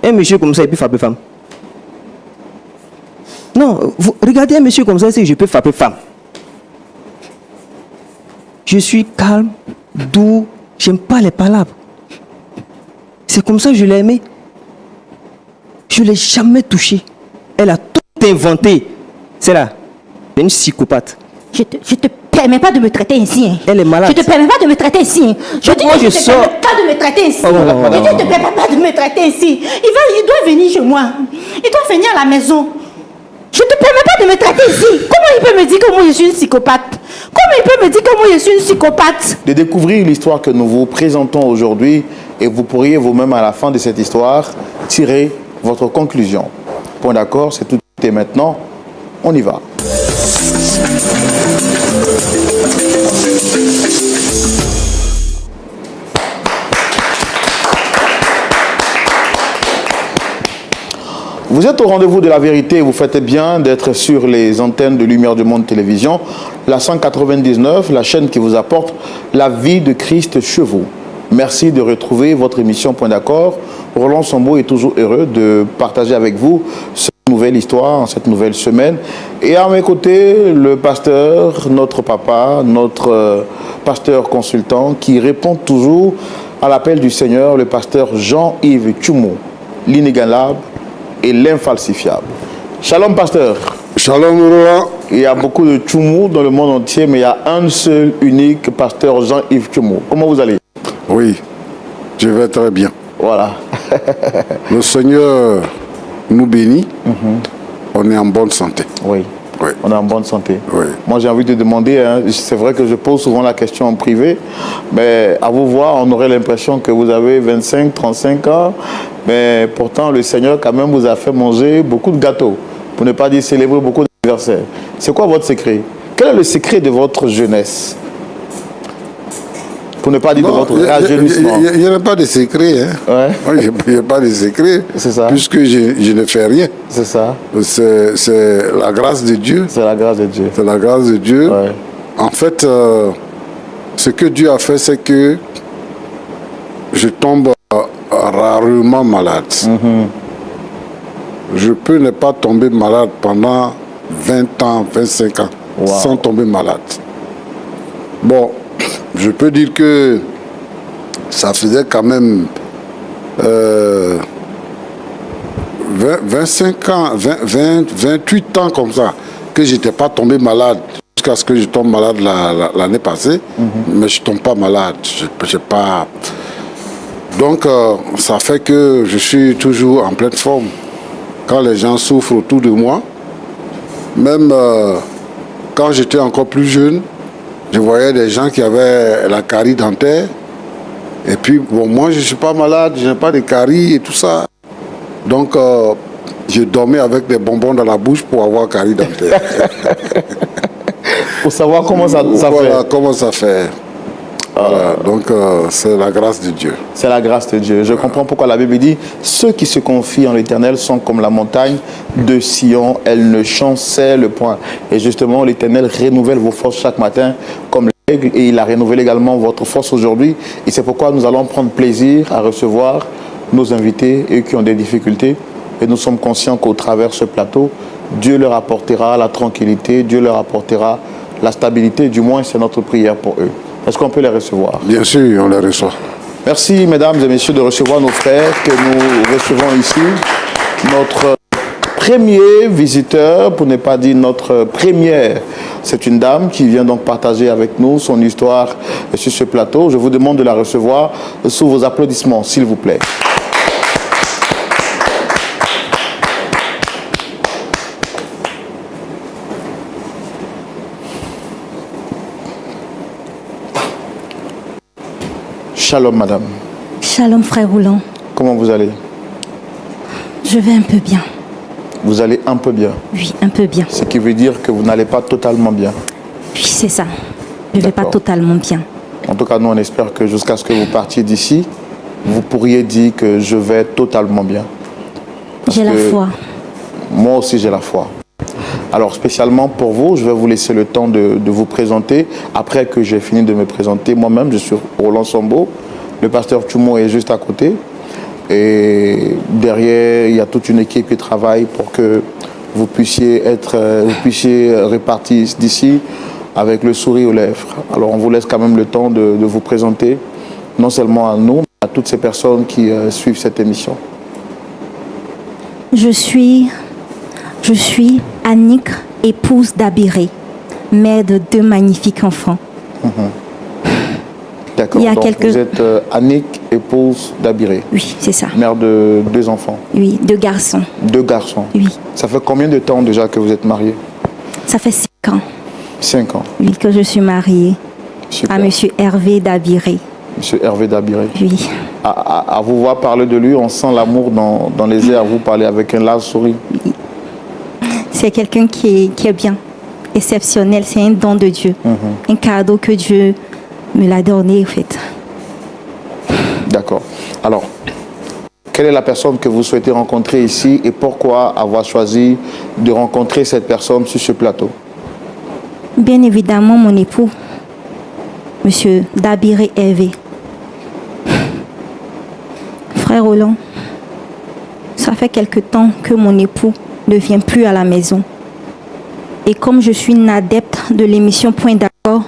un monsieur comme ça, il peut frapper femme. Non, regardez un monsieur comme ça, c'est que je peux frapper femme. Je suis calme, doux, j'aime pas les palabres. C'est comme ça que je l'ai aimée. Je ne l'ai jamais touchée. Elle a tout inventé. C'est là, une psychopathe. Je te permets pas de me traiter ainsi. Hein. Elle est malade. Je te permets pas de me traiter ainsi. Hein. Je dis que je te permets pas de me traiter ainsi. Je te permets pas de me traiter ainsi. Il doit venir chez moi. Il doit venir à la maison. Je te permets pas de me traiter ici. Comment il peut me dire que moi je suis une psychopathe? Comment il peut me dire que moi je suis une psychopathe? De découvrir l'histoire que nous vous présentons aujourd'hui, et vous pourriez vous-même à la fin de cette histoire tirer votre conclusion. Point d'accord, c'est tout et maintenant, on y va. Vous êtes au rendez-vous de la vérité et vous faites bien d'être sur les antennes de Lumière du Monde Télévision, la 199, la chaîne qui vous apporte la vie de Christ chez vous. Merci de retrouver votre émission Point d'accord. Roland Sambo est toujours heureux de partager avec vous cette nouvelle histoire, cette nouvelle semaine. Et à mes côtés, le pasteur, notre papa, notre pasteur consultant qui répond toujours à l'appel du Seigneur, le pasteur Jean-Yves Tchoumo, l'inégalable et l'infalsifiable. Shalom, pasteur. Shalom, Roland. Il y a beaucoup de Tchoumo dans le monde entier, mais il y a un seul, unique pasteur Jean-Yves Tchoumo. Comment vous allez? Oui, je vais très bien. Voilà. Le Seigneur nous bénit. On est en bonne santé. Oui. Oui. On est en bonne santé. Oui. Moi, j'ai envie de demander, hein, c'est vrai que je pose souvent la question en privé, mais à vous voir, on aurait l'impression que vous avez 25, 35 ans, mais pourtant, le Seigneur, quand même, vous a fait manger beaucoup de gâteaux, pour ne pas dire célébrer beaucoup d'anniversaires. C'est quoi votre secret? Quel est le secret de votre jeunesse? Pour ne pas dire de votre rajeunissement. Il n'y a pas de secret. Hein. Ouais. Il n'y a pas de secret. C'est ça. Puisque je ne fais rien. C'est ça. C'est la grâce de Dieu. C'est la grâce de Dieu. C'est la grâce de Dieu. Ouais. En fait, ce que Dieu a fait, c'est que je tombe rarement malade. Je peux ne pas tomber malade pendant 20 ans, 25 ans, sans tomber malade. Bon, je peux dire que ça faisait quand même 25 ans, 28 ans comme ça, que je n'étais pas tombé malade, jusqu'à ce que je tombe malade l'année passée, mais je ne tombe pas malade. Pas... Donc, ça fait que je suis toujours en pleine forme. Quand les gens souffrent autour de moi, même quand j'étais encore plus jeune, je voyais des gens qui avaient la carie dentaire. Et puis, bon, moi, je ne suis pas malade, je n'ai pas de carie et tout ça. Donc, je dormais avec des bonbons dans la bouche pour avoir carie dentaire. Pour savoir comment ça voilà, fait. comment ça fait. Voilà, donc, c'est la grâce de Dieu. C'est la grâce de Dieu. Je comprends pourquoi la Bible dit « Ceux qui se confient en l'Éternel sont comme la montagne de Sion, elle ne chancelle point. » Et justement, l'Éternel renouvelle vos forces chaque matin comme l'aigle, et il a renouvelé également votre force aujourd'hui. Et c'est pourquoi nous allons prendre plaisir à recevoir nos invités, eux qui ont des difficultés. Et nous sommes conscients qu'au travers de ce plateau, Dieu leur apportera la tranquillité, Dieu leur apportera la stabilité. Du moins, c'est notre prière pour eux. Est-ce qu'on peut les recevoir? Bien sûr, on les reçoit. Merci, mesdames et messieurs, de recevoir nos frères que nous recevons ici. Notre premier visiteur, pour ne pas dire notre première, c'est une dame qui vient donc partager avec nous son histoire sur ce plateau. Je vous demande de la recevoir sous vos applaudissements, s'il vous plaît. Shalom, madame. Shalom, frère Roland. Comment vous allez? Je vais un peu bien. Vous allez un peu bien? Oui, un peu bien. Ce qui veut dire que vous n'allez pas totalement bien? Oui, c'est ça. Je ne vais pas totalement bien. En tout cas, nous, on espère que jusqu'à ce que vous partiez d'ici, vous pourriez dire que je vais totalement bien. J'ai la foi. Moi aussi, j'ai la foi. Alors, spécialement pour vous, je vais vous laisser le temps de vous présenter. Après que j'ai fini de me présenter moi-même, je suis Roland Sambo. Le pasteur Tchoumo est juste à côté. Et derrière, il y a toute une équipe qui travaille pour que vous puissiez répartir d'ici avec le sourire aux lèvres. Alors on vous laisse quand même le temps de vous présenter, non seulement à nous, mais à toutes ces personnes qui suivent cette émission. Je suis Annick, épouse d'Abiré, mère de 2 magnifiques enfants. D'accord, donc vous êtes Annick, épouse d'Abiré. Oui, c'est ça. Mère de 2 enfants. Oui, 2 garçons. 2 garçons. Oui. Ça fait combien de temps déjà que vous êtes mariés? Ça fait 5 ans. 5 ans. Oui, que je suis mariée. Super. À monsieur Hervé d'Abiré. Monsieur Hervé d'Abiré. Oui. À vous voir parler de lui, on sent l'amour dans les airs. Vous parlez avec un large sourire. Oui. C'est quelqu'un qui est bien, exceptionnel. C'est un don de Dieu. Un cadeau que Dieu me l'a donné, en fait. D'accord. Alors, quelle est la personne que vous souhaitez rencontrer ici et pourquoi avoir choisi de rencontrer cette personne sur ce plateau? Bien évidemment, mon époux, monsieur Dabiré Hervé. Frère Roland, ça fait quelque temps que mon époux ne vient plus à la maison. Et comme je suis une adepte de l'émission Point d'accord,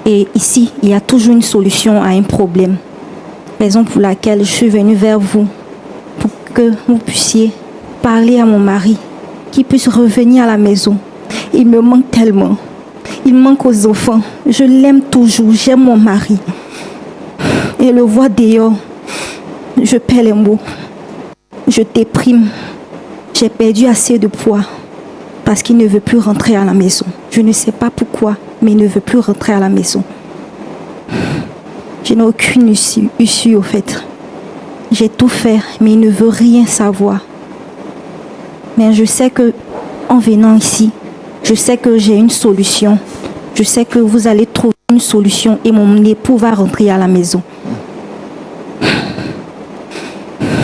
et ici, il y a toujours une solution à un problème. Raison pour laquelle je suis venue vers vous, pour que vous puissiez parler à mon mari, qu'il puisse revenir à la maison. Il me manque tellement. Il manque aux enfants. Je l'aime toujours. J'aime mon mari. Et le voir dehors, je perds les mots. Je déprime. J'ai perdu assez de poids parce qu'il ne veut plus rentrer à la maison. Je ne sais pas pourquoi, mais il ne veut plus rentrer à la maison. Je n'ai aucune issue au fait. J'ai tout fait, mais il ne veut rien savoir. Mais je sais que, en venant ici, je sais que j'ai une solution. Je sais que vous allez trouver une solution et mon époux va rentrer à la maison.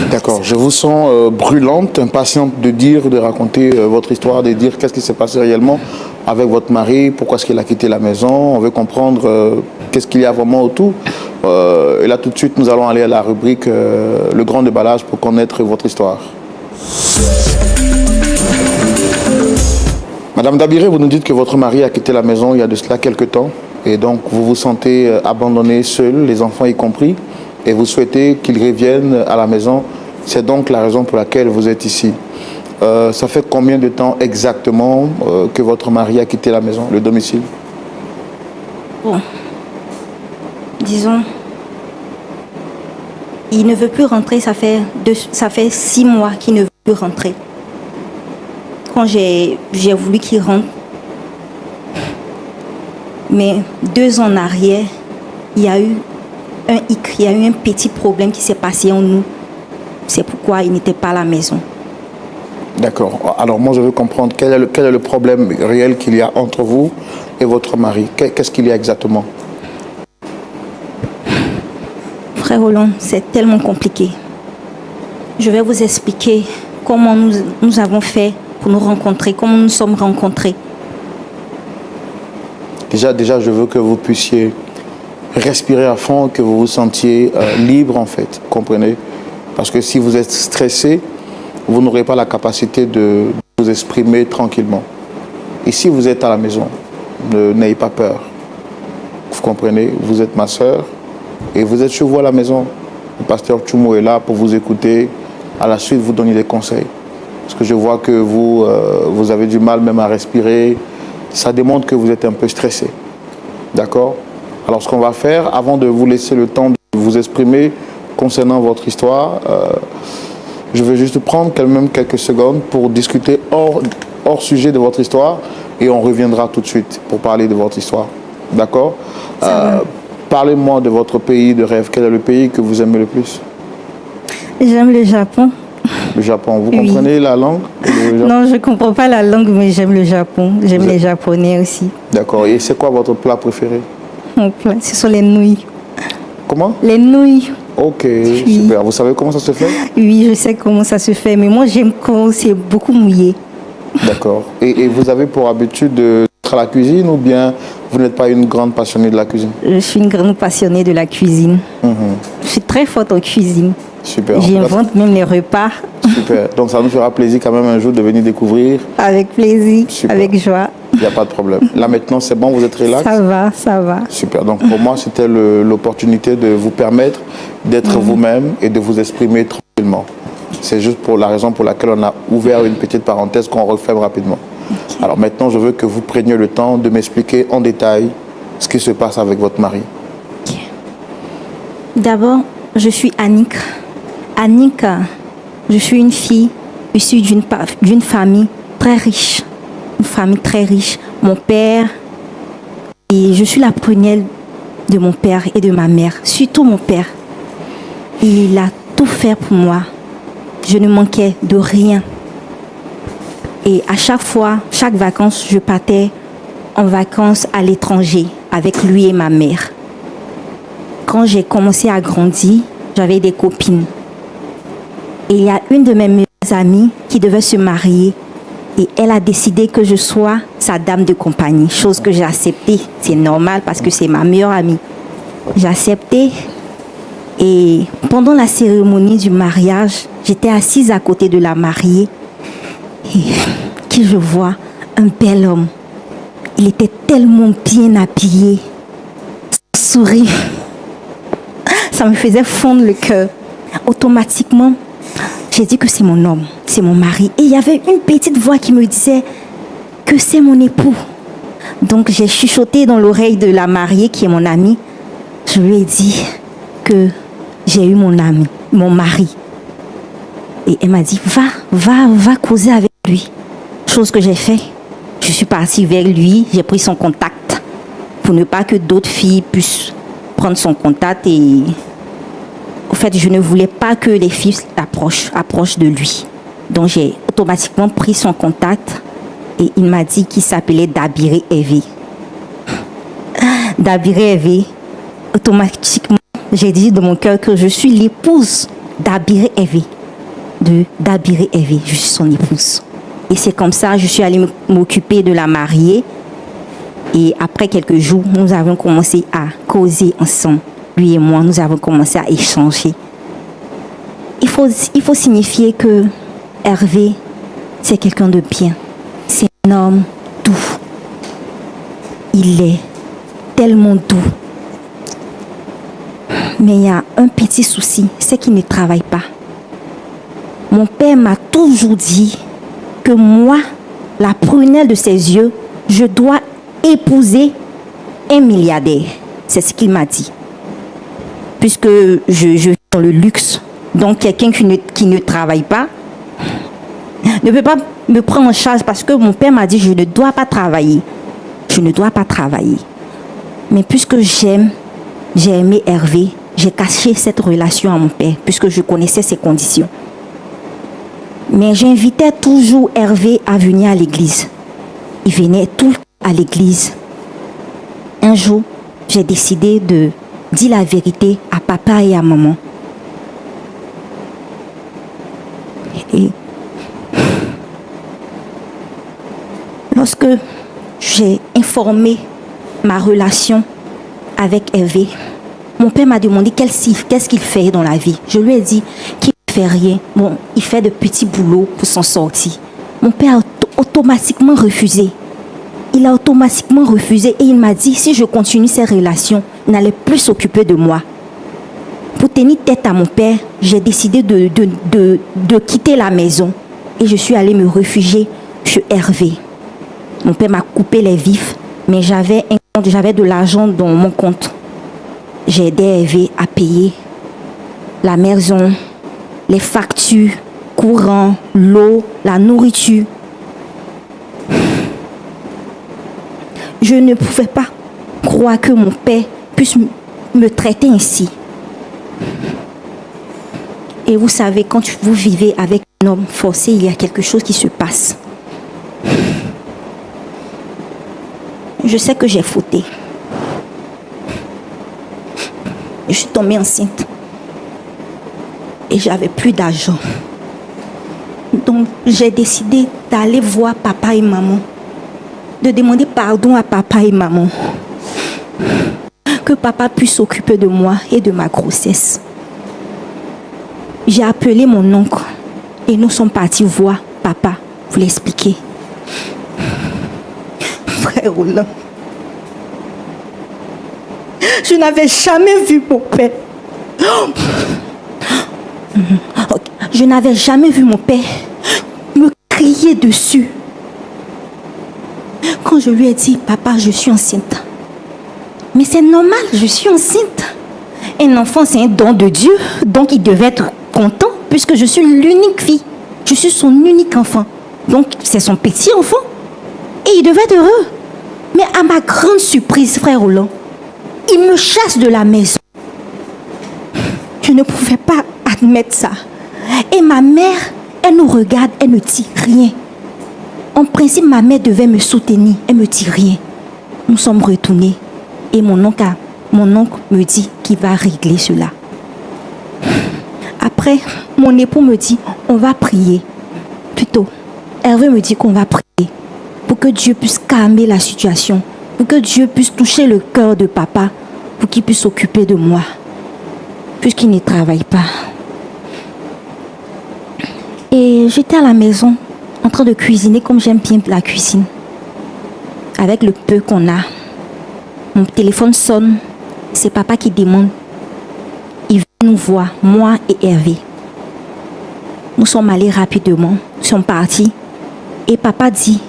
D'accord, je vous sens brûlante, impatiente de raconter votre histoire, de dire qu'est-ce qui s'est passé réellement avec votre mari, pourquoi est-ce qu'il a quitté la maison, on veut comprendre qu'est-ce qu'il y a vraiment autour. Et là tout de suite, nous allons aller à la rubrique le grand déballage pour connaître votre histoire. Madame Dabiré, vous nous dites que votre mari a quitté la maison il y a de cela quelques temps et donc vous vous sentez abandonnée, seule, les enfants y compris, et vous souhaitez qu'ils reviennent à la maison. C'est donc la raison pour laquelle vous êtes ici. Ça fait combien de temps exactement que votre mari a quitté la maison, le domicile? Bon, disons, il ne veut plus rentrer, ça fait 6 mois qu'il ne veut plus rentrer. Quand j'ai voulu qu'il rentre, mais 2 ans en arrière, il y a eu un petit problème qui s'est passé en nous. C'est pourquoi il n'était pas à la maison. D'accord. Alors moi, je veux comprendre quel est le problème réel qu'il y a entre vous et votre mari. Qu'est-ce qu'il y a exactement? Frère Roland, c'est tellement compliqué. Je vais vous expliquer comment nous avons fait pour nous rencontrer, comment nous sommes rencontrés. Déjà, je veux que vous puissiez respirer à fond, que vous vous sentiez libre en fait, comprenez? Parce que si vous êtes stressé, vous n'aurez pas la capacité de vous exprimer tranquillement. Et si vous êtes à la maison, n'ayez pas peur. Vous comprenez? Vous êtes ma soeur et vous êtes chez vous à la maison. Le pasteur Tchoumo est là pour vous écouter. À la suite, vous donner des conseils. Parce que je vois que vous avez du mal même à respirer. Ça démontre que vous êtes un peu stressé. D'accord? Alors, ce qu'on va faire, avant de vous laisser le temps de vous exprimer concernant votre histoire, je vais juste prendre quand même quelques secondes pour discuter hors sujet de votre histoire et on reviendra tout de suite pour parler de votre histoire. D'accord? Parlez-moi de votre pays de rêve. Quel est le pays que vous aimez le plus? J'aime le Japon. Le Japon. Vous Oui. comprenez la langue? Non, je ne comprends pas la langue, mais j'aime le Japon. J'aime les Japonais aussi. D'accord. Et c'est quoi votre plat préféré? Mon plat, ce sont les nouilles. Comment? Les nouilles. Ok, Oui. super. Vous savez comment ça se fait? Oui, je sais comment ça se fait, mais moi j'aime quand c'est beaucoup mouillé. D'accord. Et vous avez pour habitude de à la cuisine ou bien vous n'êtes pas une grande passionnée de la cuisine? Je suis une grande passionnée de la cuisine. Je suis très forte en cuisine. Super. J'invente même les repas. Super. Donc ça nous fera plaisir quand même un jour de venir découvrir. Avec plaisir, Super. avec joie. Il n'y a pas de problème. Là maintenant c'est bon, vous êtes relax? Ça va, ça va. Super. Donc pour moi c'était l'opportunité de vous permettre d'être vous-même et de vous exprimer tranquillement. C'est juste pour la raison pour laquelle on a ouvert une petite parenthèse qu'on referme rapidement. Okay. Alors maintenant je veux que vous preniez le temps de m'expliquer en détail ce qui se passe avec votre mari. Okay. D'abord, je suis Annick. Annick, je suis une fille issue d'une famille très riche. Une famille très riche. Mon père, et je suis la prunelle de mon père et de ma mère, surtout mon père. Il a tout fait pour moi. Je ne manquais de rien. Et à chaque fois, chaque vacances, je partais en vacances à l'étranger avec lui et ma mère. Quand j'ai commencé à grandir, j'avais des copines. Et il y a une de mes meilleures amies qui devait se marier. Et elle a décidé que je sois sa dame de compagnie, chose que j'ai acceptée. C'est normal parce que c'est ma meilleure amie. J'ai accepté. Et pendant la cérémonie du mariage, j'étais assise à côté de la mariée. Et qui je vois un bel homme. Il était tellement bien habillé. Son sourire. Ça me faisait fondre le cœur. Automatiquement, j'ai dit que c'est mon homme, c'est mon mari. Et il y avait une petite voix qui me disait que c'est mon époux. Donc j'ai chuchoté dans l'oreille de la mariée qui est mon amie. Je lui ai dit que j'ai eu mon ami, mon mari. Et elle m'a dit, va causer avec lui. Chose que j'ai fait. Je suis partie vers lui, j'ai pris son contact pour ne pas que d'autres filles puissent prendre son contact. Et en fait, je ne voulais pas que les filles approchent de lui. Donc j'ai automatiquement pris son contact et il m'a dit qu'il s'appelait Dabiré Hervé. Dabiré Hervé, automatiquement, j'ai dit de mon cœur que je suis l'épouse d'Abiré Hervé. De Dabiré Hervé, je suis son épouse. Et c'est comme ça, je suis allée m'occuper de la mariée. Et après quelques jours, nous avons commencé à causer ensemble. Lui et moi, nous avons commencé à échanger. Il faut signifier que Hervé, c'est quelqu'un de bien. C'est un homme doux. Il est tellement doux. Mais il y a un petit souci, c'est qu'il ne travaille pas. Mon père m'a toujours dit que moi, la prunelle de ses yeux, je dois épouser un milliardaire. C'est ce qu'il m'a dit. Puisque je vis dans le luxe, donc quelqu'un qui ne travaille pas ne peut pas me prendre en charge parce que mon père m'a dit je ne dois pas travailler. Je ne dois pas travailler. Mais puisque j'ai aimé Hervé, j'ai caché cette relation à mon père puisque je connaissais ses conditions. Mais j'invitais toujours Hervé à venir à l'église. Il venait tout le temps à l'église. Un jour, j'ai décidé de dire la vérité à papa et à maman. Et lorsque j'ai informé ma relation avec Hervé, mon père m'a demandé qu'est-ce qu'il fait dans la vie. Je lui ai dit qu'il ne fait rien. Bon, il fait de petits boulots pour s'en sortir. Mon père a automatiquement refusé. Il a automatiquement refusé et il m'a dit si je continue ces relations, il n'allait plus s'occuper de moi. Pour tenir tête à mon père, j'ai décidé de quitter la maison et je suis allée me réfugier chez Hervé. Mon père m'a coupé les vifs, mais j'avais de l'argent dans mon compte. J'ai aidé Hervé à payer la maison, les factures, courant, l'eau, la nourriture. Je ne pouvais pas croire que mon père puisse me traiter ainsi. Et vous savez, quand vous vivez avec un homme forcé, il y a quelque chose qui se passe. Je sais que j'ai fauté. Je suis tombée enceinte. Et j'avais plus d'argent. Donc, j'ai décidé d'aller voir papa et maman de demander pardon à papa et maman. Que papa puisse s'occuper de moi et de ma grossesse. J'ai appelé mon oncle et nous sommes partis voir papa pour l'expliquer. Frère Roland, je n'avais jamais vu mon père. Je n'avais jamais vu mon père me crier dessus. Quand je lui ai dit, papa, je suis enceinte. Mais c'est normal, je suis enceinte. Un enfant, c'est un don de Dieu. Donc, il devait être content puisque je suis l'unique fille. Je suis son unique enfant. Donc, c'est son petit enfant. Et il devait être heureux. Mais à ma grande surprise, frère Roland, il me chasse de la maison. Je ne pouvais pas admettre ça. Et ma mère, elle nous regarde, elle ne dit rien. En principe, ma mère devait me soutenir. Elle ne me dit rien. Nous sommes retournés. Et mon oncle me dit qu'il va régler cela. Après, mon époux me dit, on va prier. Plutôt, Hervé me dit qu'on va prier pour que Dieu puisse calmer la situation, pour que Dieu puisse toucher le cœur de papa, pour qu'il puisse s'occuper de moi, puisqu'il ne travaille pas. Et j'étais à la maison, en train de cuisiner comme j'aime bien la cuisine, avec le peu qu'on a. Mon téléphone sonne, c'est papa qui demande. Il vient nous voir, moi et Hervé. Nous sommes allés rapidement, nous sommes partis. Et papa dit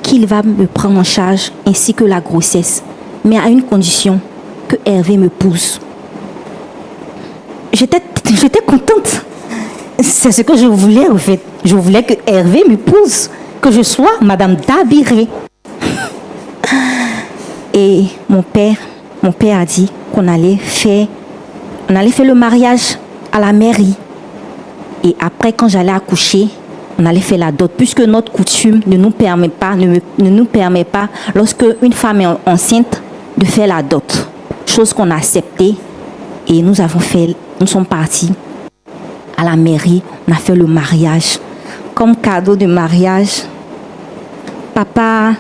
qu'il va me prendre en charge ainsi que la grossesse. Mais à une condition, que Hervé me pousse. J'étais contente. C'est ce que je voulais en fait. Je voulais que Hervé me pousse, que je sois Madame Dabiré. Et mon père a dit qu'on allait faire le mariage à la mairie. Et après, quand j'allais accoucher, on allait faire la dot, puisque notre coutume ne nous permet pas, lorsque une femme est enceinte, de faire la dot. Chose qu'on a acceptée. Et nous sommes partis à la mairie, on a fait le mariage. Comme cadeau de mariage, papa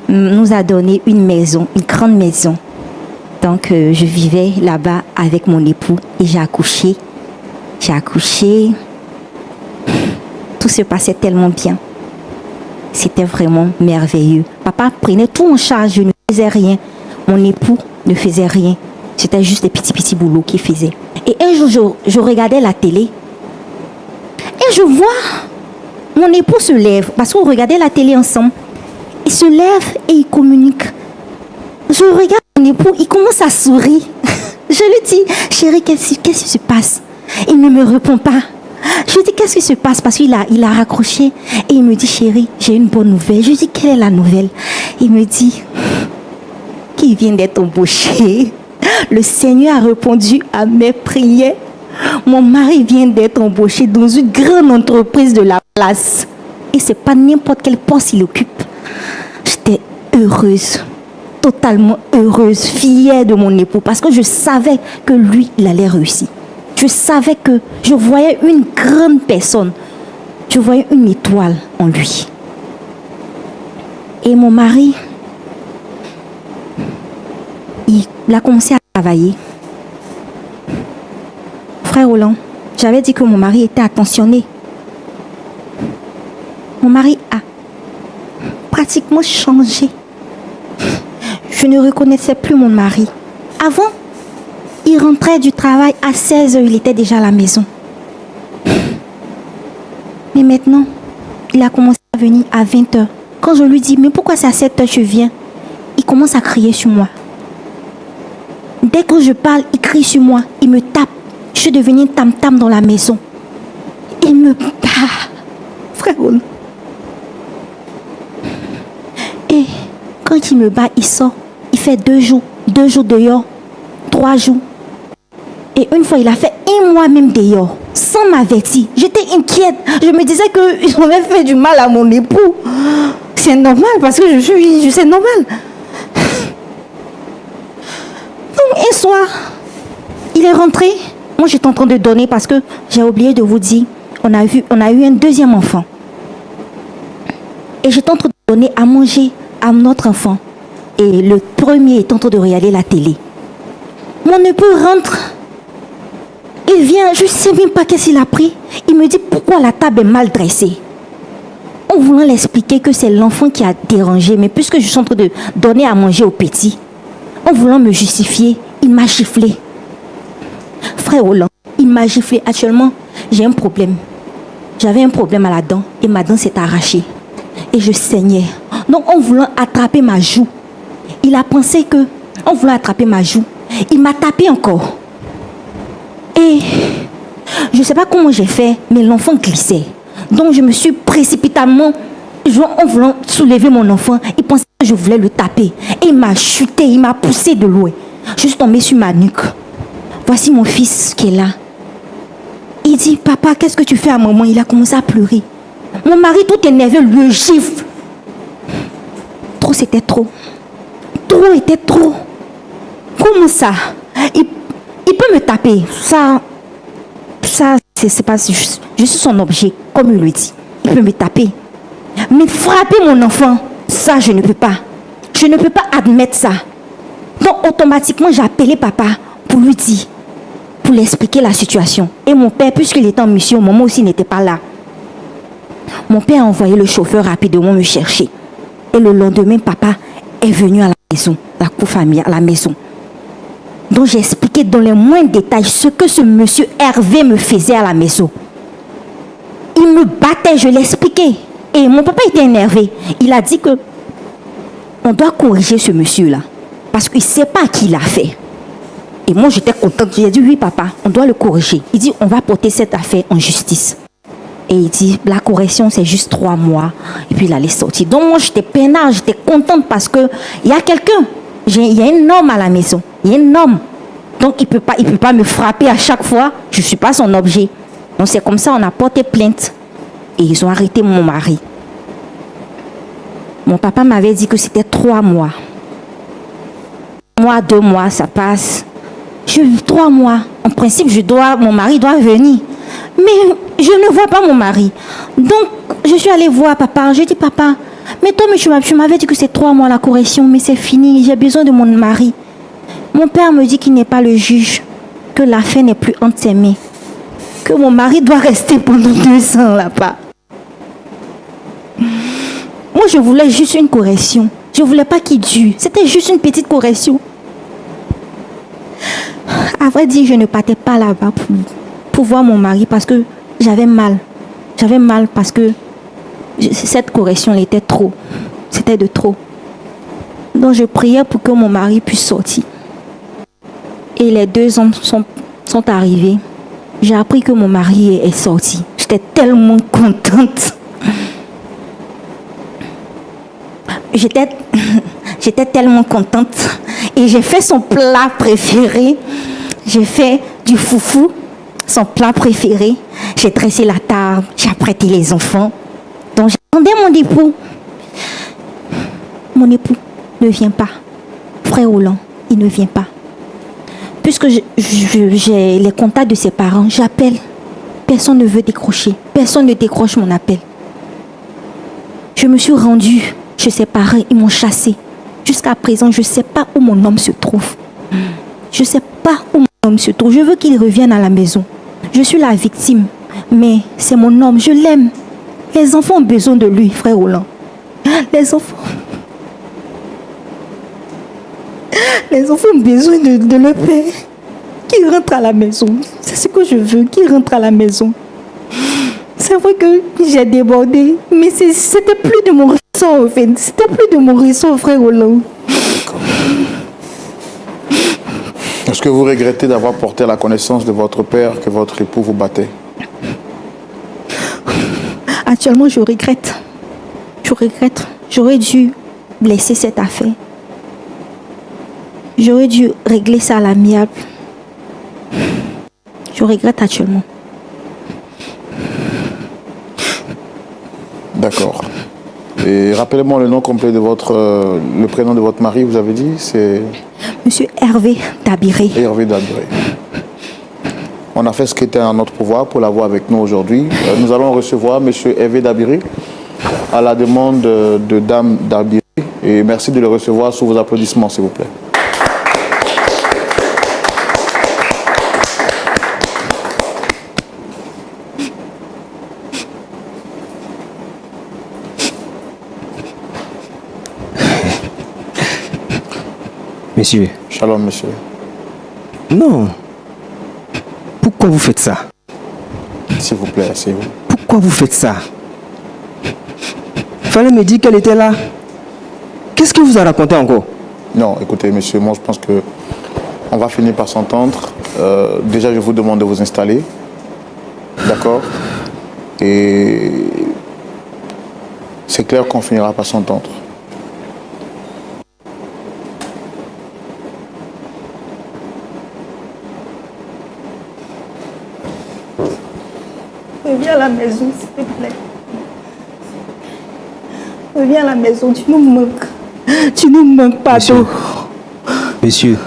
nous a donné une maison, une grande maison. Donc, je vivais là-bas avec mon époux et j'ai accouché. Tout se passait tellement bien. C'était vraiment merveilleux. Papa prenait tout en charge, je ne faisais rien. Mon époux ne faisait rien. C'était juste des petits boulots qu'il faisait. Et un jour, je regardais la télé et je vois mon époux se lève parce qu'on regardait la télé ensemble. Il se lève et il communique. Je regarde mon époux, il commence à sourire. Je lui dis, chérie, qu'est-ce qui se passe? Il ne me répond pas. Je lui dis, qu'est-ce qui se passe? Parce qu'il a raccroché. Et il me dit, chérie, j'ai une bonne nouvelle. Je lui dis, quelle est la nouvelle? Il me dit, qu'il vient d'être embauché. Le Seigneur a répondu à mes prières. Mon mari vient d'être embauché dans une grande entreprise de la place. Et c'est pas n'importe quel poste il occupe. J'étais heureuse, totalement heureuse, fière de mon époux, parce que je savais que lui, il allait réussir. Je savais que je voyais une grande personne. Je voyais une étoile en lui. Et mon mari, il a commencé à travailler. Frère Roland, j'avais dit que mon mari était attentionné. Mon mari a pratiquement changé. Je ne reconnaissais plus mon mari. Avant, il rentrait du travail à 16h, il était déjà à la maison. Mais maintenant, il a commencé à venir à 20h. Quand je lui dis, mais pourquoi c'est à 7h je viens? Il commence à crier sur moi. Dès que je parle, il crie sur moi, il me tape. Je suis devenue tam-tam dans la maison. Il me bat. Frère Roland. Et quand il me bat, il sort. Il fait 2 jours dehors, 3 jours. Et une fois, il a fait 1 mois même dehors, sans m'avertir. J'étais inquiète. Je me disais qu'il m'avait fait du mal à mon époux. C'est normal parce que c'est normal. Donc, un soir, il est rentré. Moi, j'étais en train de donner parce que j'ai oublié de vous dire, on a eu un 2e enfant. Et j'étais en train de donner à manger à notre enfant. Et le premier est en train de regarder la télé. Mon époux rentre. Il vient, je ne sais même pas qu'est-ce qu'il a pris. Il me dit pourquoi la table est mal dressée. En voulant l'expliquer que c'est l'enfant qui a dérangé, mais puisque je suis en train de donner à manger au petit, en voulant me justifier, il m'a giflé. Frère Roland, il m'a giflé. Actuellement, j'ai un problème. J'avais un problème à la dent et ma dent s'est arrachée. Et je saignais. Donc, en voulant attraper ma joue, il a pensé que, en voulant attraper ma joue, il m'a tapé encore. Et je ne sais pas comment j'ai fait, mais l'enfant glissait. Donc je me suis précipitamment, en voulant soulever mon enfant, il pensait que je voulais le taper. Et il m'a chuté, il m'a poussé de loin. Je suis tombée sur ma nuque. Voici mon fils qui est là. Il dit, papa, qu'est-ce que tu fais à maman? Il a commencé à pleurer. Mon mari tout énervé le gifle. Trop, c'était trop. Trop était trop. Comment ça? Il peut me taper. Ça c'est pas juste. Je suis son objet, comme il le dit. Il peut me taper. Mais frapper mon enfant, ça, je ne peux pas. Je ne peux pas admettre ça. Donc, automatiquement, j'ai appelé papa pour lui dire, pour lui expliquer la situation. Et mon père, puisqu'il était en mission, au moment aussi, il n'était pas là. Mon père a envoyé le chauffeur rapidement me chercher. Et le lendemain, papa est venu à la maison, la cour familiale, à la maison. Donc j'ai expliqué dans les moindres détails ce que ce monsieur Hervé me faisait à la maison. Il me battait, je l'expliquais. Et mon papa était énervé. Il a dit que on doit corriger ce monsieur-là. Parce qu'il ne sait pas à qui il l'a fait. Et moi j'étais contente. J'ai dit oui papa, on doit le corriger. Il dit on va porter cette affaire en justice. Et il dit la correction c'est juste 3 mois. Et puis il allait sortir. Donc moi j'étais peinard, j'étais contente parce qu'il y a quelqu'un. Il y a un homme à la maison. Il y a un homme. Donc, il peut pas me frapper à chaque fois. Je ne suis pas son objet. Donc, c'est comme ça, on a porté plainte. Et ils ont arrêté mon mari. Mon papa m'avait dit que c'était 3 mois. 2 mois, ça passe. 3 mois. En principe, mon mari doit venir. Mais je ne vois pas mon mari. Donc, je suis allée voir papa. Je dis, papa, mais toi, tu m'avais dit que c'est 3 mois la correction, mais c'est fini, j'ai besoin de mon mari. Mon père me dit qu'il n'est pas le juge, que l'affaire n'est plus entre ses mains, que mon mari doit rester pendant 2 ans là-bas. Moi, je voulais juste une correction. Je ne voulais pas qu'il dure. C'était juste une petite correction. À vrai dire, je ne partais pas là-bas pour voir mon mari parce que j'avais mal. J'avais mal parce que cette correction elle était trop. C'était de trop. Donc je priais pour que mon mari puisse sortir. Et les 2 hommes sont arrivés. J'ai appris que mon mari est sorti. J'étais tellement contente. J'étais tellement contente. Et j'ai fait son plat préféré. J'ai fait du foufou, son plat préféré. J'ai dressé la table, j'ai apprêté les enfants. Donc j'attendais mon époux. Mon époux ne vient pas. Frère Roland, il ne vient pas. Puisque j'ai les contacts de ses parents, j'appelle. Personne ne veut décrocher. Personne ne décroche mon appel. Je me suis rendue chez ses parents, ils m'ont chassée. Jusqu'à présent, je ne sais pas où mon homme se trouve. Je ne sais pas où mon homme se trouve. Je veux qu'il revienne à la maison. Je suis la victime, mais c'est mon homme, je l'aime. Les enfants ont besoin de lui, frère Roland. Les enfants ont besoin de leur père. Qu'il rentre à la maison. C'est ce que je veux, qu'il rentre à la maison. C'est vrai que j'ai débordé, mais c'était plus de mon ressort, en fait. C'était plus de mon ressort, frère Roland. Est-ce que vous regrettez d'avoir porté à la connaissance de votre père que votre époux vous battait? Actuellement, je regrette. Je regrette. J'aurais dû laisser cette affaire. J'aurais dû régler ça à l'amiable. Je regrette actuellement. D'accord. Et rappelez-moi le nom complet de le prénom de votre mari, vous avez dit, c'est... Monsieur Hervé Dabiré. Hervé Dabiré. On a fait ce qui était en notre pouvoir pour l'avoir avec nous aujourd'hui. Nous allons recevoir monsieur Hervé Dabiré à la demande de dame Dabiré Et merci de le recevoir sous vos applaudissements, s'il vous plaît. Monsieur. Shalom, monsieur. Non. Pourquoi vous faites ça? S'il vous plaît, asseyez-vous. Pourquoi vous faites ça? Fallait me dire qu'elle était là. Qu'est-ce que vous a raconté encore? Non, écoutez, monsieur, moi je pense que on va finir par s'entendre. Déjà, je vous demande de vous installer. D'accord? Et c'est clair qu'on finira par s'entendre. Reviens à la maison, s'il te plaît. Reviens à la maison, tu nous manques. Tu nous manques pas, Monsieur. Monsieur,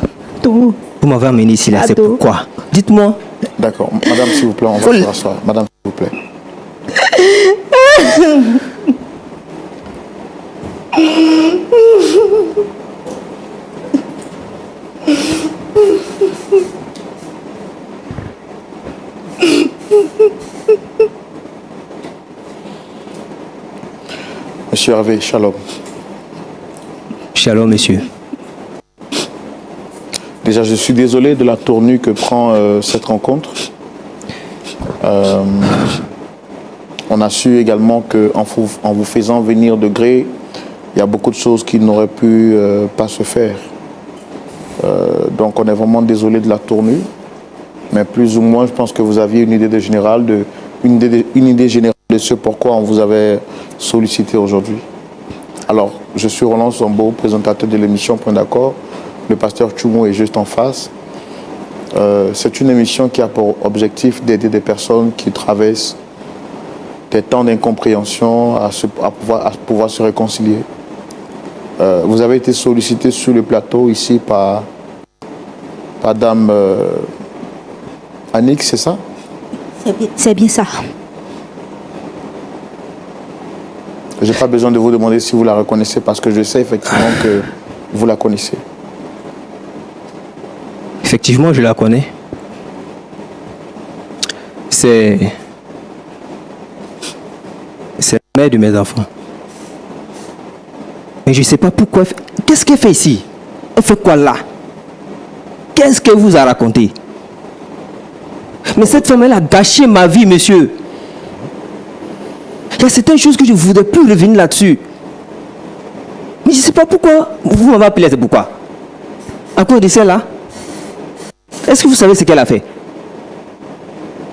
tout. vous m'avez amené ici là, c'est Ado. pourquoi? Dites-moi. D'accord. Madame, s'il vous plaît, on va se rasseoir. Madame, s'il vous plaît. Monsieur Hervé, shalom. Shalom, monsieur. Déjà, je suis désolé de la tournure que prend cette rencontre. On a su également qu'en vous faisant venir de gré, il y a beaucoup de choses qui n'auraient pu pas se faire. Donc, on est vraiment désolé de la tournure. Mais plus ou moins, je pense que vous aviez une idée générale de ce pourquoi on vous avait sollicité aujourd'hui. Alors, je suis Roland Sombo, présentateur de l'émission Point d'accord. Le pasteur Tchoumou est juste en face. C'est une émission qui a pour objectif d'aider des personnes qui traversent des temps d'incompréhension à pouvoir se réconcilier. Vous avez été sollicité sur le plateau ici par Dame Annick, c'est ça? C'est bien ça. Je n'ai pas besoin de vous demander si vous la reconnaissez parce que je sais effectivement que vous la connaissez. Effectivement, je la connais. C'est la mère de mes enfants. Mais je ne sais pas pourquoi. Qu'est-ce qu'elle fait ici? Elle fait quoi là? Qu'est-ce qu'elle vous a raconté? Mais cette femme, elle a gâché ma vie, monsieur. Il y a certaines choses que je ne voudrais plus revenir là-dessus. Mais je ne sais pas pourquoi. Vous m'avez appelé, c'est pourquoi? À cause de celle-là? Est-ce que vous savez ce qu'elle a fait?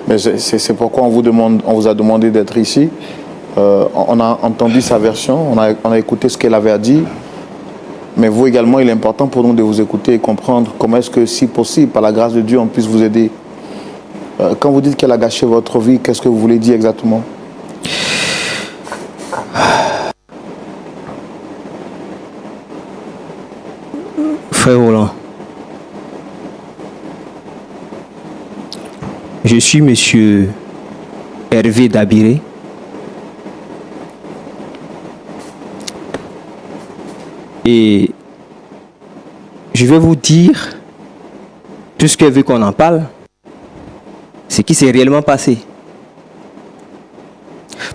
Mais c'est pourquoi on vous a demandé d'être ici. On a entendu sa version, on a écouté ce qu'elle avait à dire. Mais vous également, il est important pour nous de vous écouter et comprendre comment est-ce que, si possible, par la grâce de Dieu, on puisse vous aider. Quand vous dites qu'elle a gâché votre vie, qu'est-ce que vous voulez dire exactement? Frère Roland, je suis monsieur Hervé Dabiré. Et je vais vous dire tout ce qu'elle veut qu'on en parle, ce qui s'est réellement passé.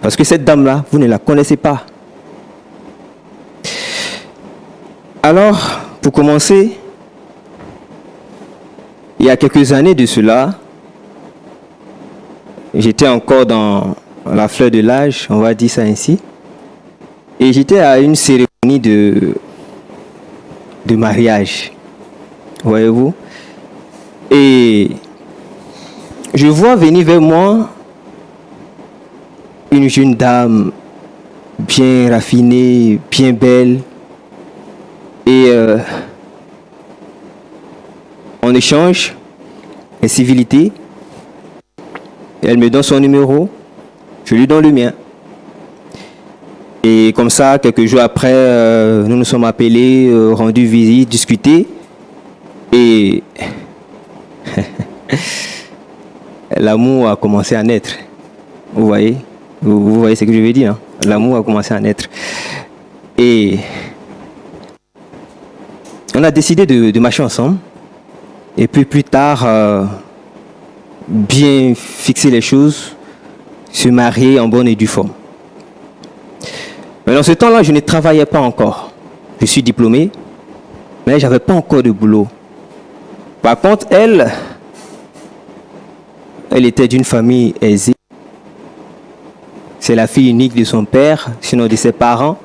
Parce que cette dame-là, vous ne la connaissez pas. Alors, pour commencer, il y a quelques années de cela, j'étais encore dans la fleur de l'âge, on va dire ça ainsi, et j'étais à une cérémonie de mariage, voyez-vous. Et je vois venir vers moi une jeune dame bien raffinée, bien belle. Et on échange les civilités. Elle me donne son numéro, je lui donne le mien. Et comme ça, quelques jours après, nous nous sommes appelés, rendus visite, discutés. Et l'amour a commencé à naître. Vous voyez? Vous voyez ce que je veux dire, hein? L'amour a commencé à naître. Et On a décidé de marcher ensemble. Et puis plus tard, bien fixer les choses, se marier en bonne et due forme. Mais dans ce temps-là, je ne travaillais pas encore. Je suis diplômé, mais je n'avais pas encore de boulot. Par contre, elle était d'une famille aisée. C'est la fille unique de son père, sinon de ses parents.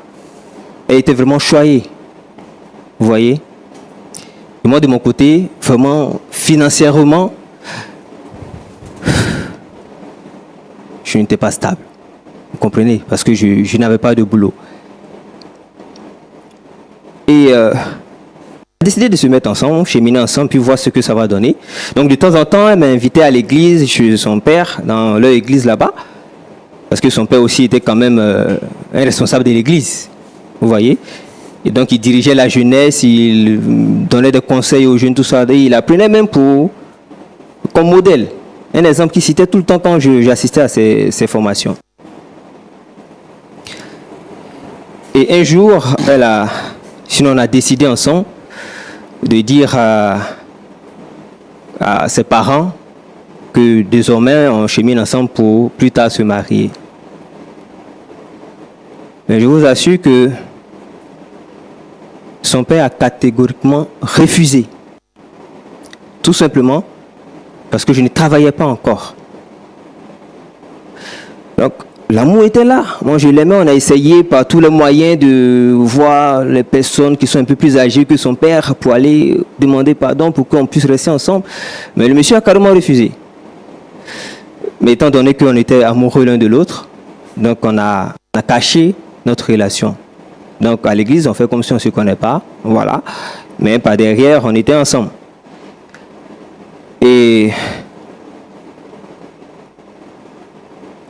Elle était vraiment choyée. Vous voyez? Et moi, de mon côté, vraiment, financièrement, je n'étais pas stable. Vous comprenez? Parce que je n'avais pas de boulot. Et on a décidé de se mettre ensemble, cheminer ensemble, puis voir ce que ça va donner. Donc, de temps en temps, elle m'a invité à l'église chez son père, dans leur église là-bas. Parce que son père aussi était quand même un responsable de l'église. Vous voyez? Et donc, il dirigeait la jeunesse, il donnait des conseils aux jeunes, tout ça. Et il apprenait même comme modèle. Un exemple qu'il citait tout le temps quand j'assistais à ces formations. Et un jour, sinon on a décidé ensemble de dire à ses parents que désormais on chemine ensemble pour plus tard se marier. Mais je vous assure que son père a catégoriquement refusé. Tout simplement parce que je ne travaillais pas encore. Donc, l'amour était là. Moi, je l'aimais. On a essayé par tous les moyens de voir les personnes qui sont un peu plus âgées que son père pour aller demander pardon pour qu'on puisse rester ensemble. Mais le monsieur a carrément refusé. Mais étant donné qu'on était amoureux l'un de l'autre, donc on a caché notre relation. Donc à l'église, on fait comme si on ne se connaît pas, voilà. Mais par derrière, on était ensemble. Et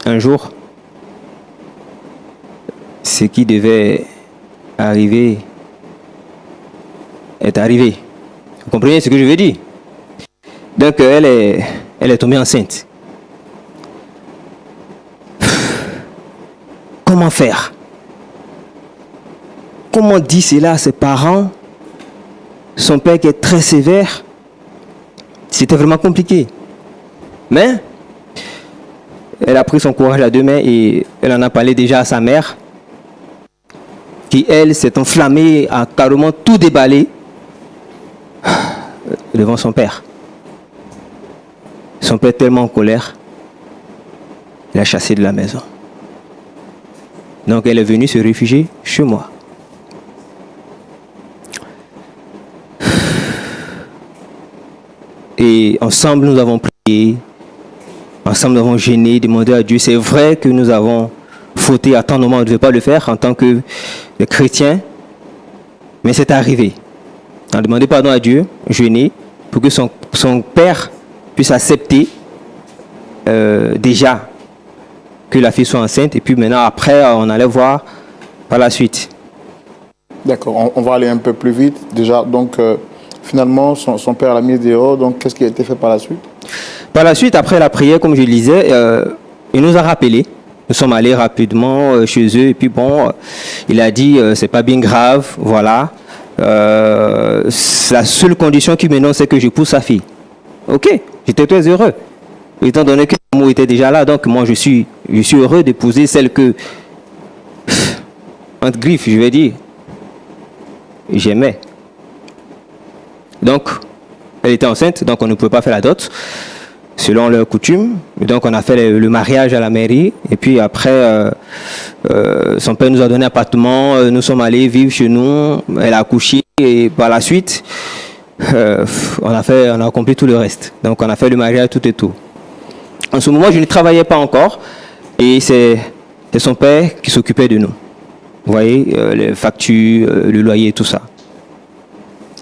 un jour, ce qui devait arriver est arrivé. Vous comprenez ce que je veux dire? Donc elle est tombée enceinte. Comment faire? Comment dire cela à ses parents? Son père qui est très sévère. C'était vraiment compliqué. Mais elle a pris son courage à deux mains et elle en a parlé déjà à sa mère, qui elle s'est enflammée, a carrément tout déballé devant son père. Son père tellement en colère, il a chassé de la maison. Donc elle est venue se réfugier chez moi. Et ensemble, nous avons prié, ensemble, nous avons gêné, demandé à Dieu. C'est vrai que nous avons fauté à tant de moments, on ne devait pas le faire en tant que chrétiens, mais c'est arrivé. On a demandé pardon à Dieu, gêné, pour que son père puisse accepter déjà que la fille soit enceinte. Et puis maintenant, après, on allait voir par la suite. D'accord, on va aller un peu plus vite. Déjà, donc, finalement, son père l'a mis dehors. Donc, qu'est-ce qui a été fait par la suite? Par la suite, après la prière, comme je le disais, il nous a rappelé. Nous sommes allés rapidement chez eux. Et puis bon, il a dit, c'est pas bien grave, voilà. La seule condition qui maintenant, c'est que je pousse sa fille. Ok, j'étais très heureux. Étant donné que l'amour était déjà là, donc moi, je suis heureux d'épouser celle que, entre griffes, je vais dire, j'aimais. Donc, elle était enceinte, donc on ne pouvait pas faire la dot, selon leur coutume. Donc, on a fait le mariage à la mairie. Et puis après, son père nous a donné un appartement. Nous sommes allés vivre chez nous. Elle a accouché. Et par la suite, on a accompli tout le reste. Donc, on a fait le mariage, tout et tout. En ce moment, je ne travaillais pas encore. Et c'est son père qui s'occupait de nous. Vous voyez, les factures, le loyer, tout ça.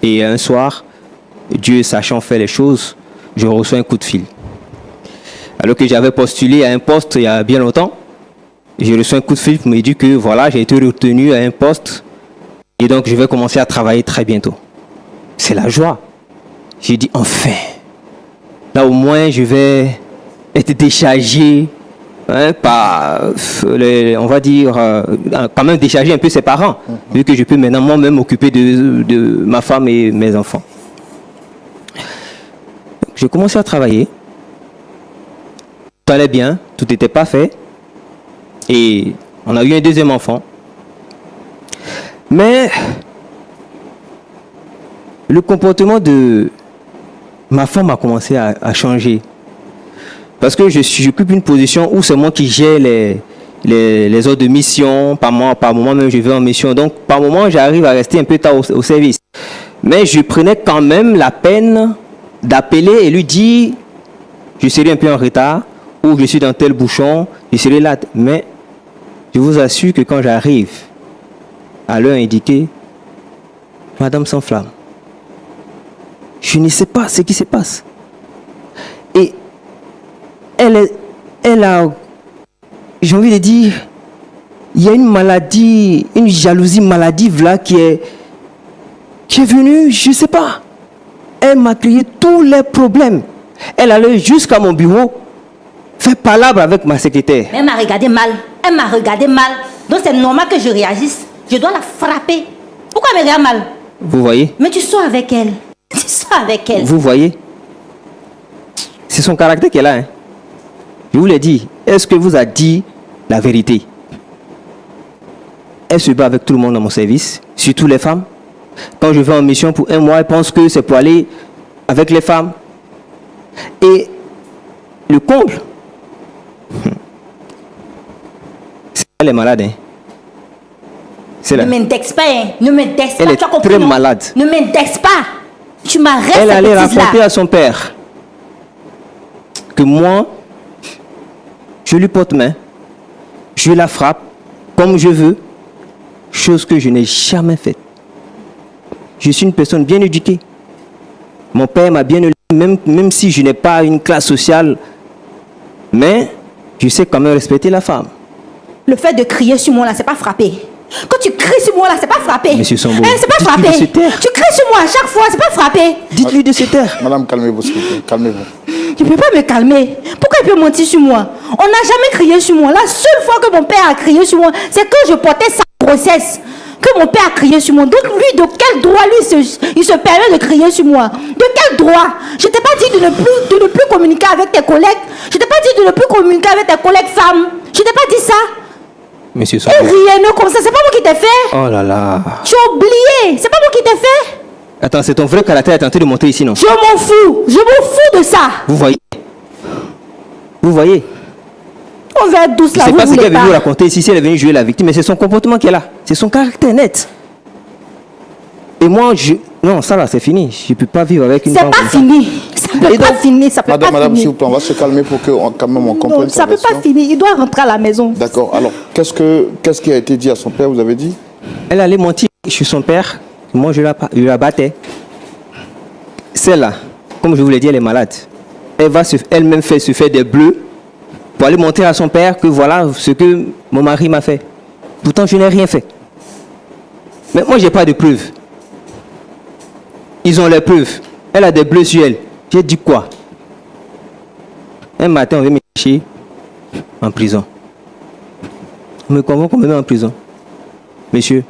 Et un soir, Dieu sachant faire les choses, je reçois un coup de fil. Alors que j'avais postulé à un poste il y a bien longtemps, j'ai reçu un coup de fil pour me dire que voilà, j'ai été retenu à un poste et donc je vais commencer à travailler très bientôt. C'est la joie. J'ai dit enfin, là au moins je vais être déchargé hein, on va dire, quand même décharger un peu ses parents, vu que je peux maintenant moi-même m'occuper de ma femme et mes enfants. J'ai commencé à travailler. Tout allait bien, tout était parfait. Et on a eu un deuxième enfant. Mais le comportement de ma femme a commencé à changer. Parce que j'occupe une position où c'est moi qui gère les ordres de mission. Par moment même, je vais en mission. Donc, par moment, j'arrive à rester un peu tard au service. Mais je prenais quand même la peine d'appeler et lui dire je serai un peu en retard ou je suis dans tel bouchon, je serai là. Mais je vous assure que quand j'arrive à l'heure indiquée, madame s'enflamme. Je ne sais pas ce qui se passe. Et elle a, j'ai envie de dire, il y a une maladie, une jalousie maladive là qui est venue, je ne sais pas. Elle m'a créé tous les problèmes. Elle allait jusqu'à mon bureau faire palabre avec ma secrétaire. Elle m'a regardé mal. Elle m'a regardé mal. Donc c'est normal que je réagisse. Je dois la frapper. Pourquoi elle me regarde mal? Vous voyez? Mais tu sors avec elle. Tu sors avec elle. Vous voyez? C'est son caractère qu'elle a. Hein. Je vous l'ai dit. Est-ce que vous a dit la vérité? Elle se bat avec tout le monde dans mon service, surtout les femmes. Quand je vais en mission pour 1 mois, elle pense que c'est pour aller avec les femmes. Et le comble, c'est elle est malade. Hein. C'est là. Ne m'indexe pas. Hein. Ne m'indexe pas. Elle est tu as compris, très non? malade. Ne m'indexe pas. Tu m'arrêtes. Elle allait cette raconter là à son père que moi, je lui porte main, je la frappe comme je veux, chose que je n'ai jamais faite. Je suis une personne bien éduquée. Mon père m'a bien élevé, même si je n'ai pas une classe sociale, mais je sais quand même respecter la femme. Le fait de crier sur moi là, c'est pas frapper. Quand tu cries sur moi là, c'est pas frapper. Monsieur Sambo, c'est pas dites-lui frapper. de se taire. Tu cries sur moi à chaque fois, c'est pas frapper. Dites-lui de se taire. Madame, calmez-vous, s'il vous plaît. Calmez-vous. Tu ne peux pas me calmer. Pourquoi il peut mentir sur moi? On n'a jamais crié sur moi. La seule fois que mon père a crié sur moi, c'est quand je portais sa grossesse. Que mon père a crié sur moi. Donc lui, de quel droit il se permet de crier sur moi? De quel droit? Je t'ai pas dit de ne plus communiquer avec tes collègues. Je t'ai pas dit de ne plus communiquer avec tes collègues femmes. Je t'ai pas dit ça. Monsieur Et Sambo. rien comme ça, c'est pas moi qui t'ai fait. Oh là là. Tu as oublié. C'est pas moi qui t'ai fait. Attends, c'est ton vrai caractère est en train de montrer ici, non? Je m'en fous. Je m'en fous de ça. Vous voyez? Vous voyez? On va être douce Je là. ne sais Vous pas ce voulez qu'elle veut pas. vous raconter ici, si elle est venue jouer la victime, mais c'est son comportement qu'elle a. C'est son caractère net. Et moi, non, ça là, c'est fini. Je ne peux pas vivre avec une C'est femme pas comme ça. fini. Ça peut pas finir. Ça peut Madame, pas s'il finir. vous plaît, on va se calmer pour que quand même on comprenne Non, sa ça peut version. pas finir. Il doit rentrer à la maison. D'accord. Alors, qu'est-ce qui a été dit à son père, vous avez dit? Elle allait mentir sur son père. Moi, je la battais. Celle-là, comme je vous l'ai dit, elle est malade. Elle va elle-même se faire des bleus pour aller montrer à son père que voilà ce que mon mari m'a fait. Pourtant, je n'ai rien fait. Mais moi, je n'ai pas de preuves. Ils ont les preuves. Elle a des bleus sur elle. J'ai dit quoi? Un matin, on vient me chercher en prison. On me convoque, on me met en prison. Monsieur,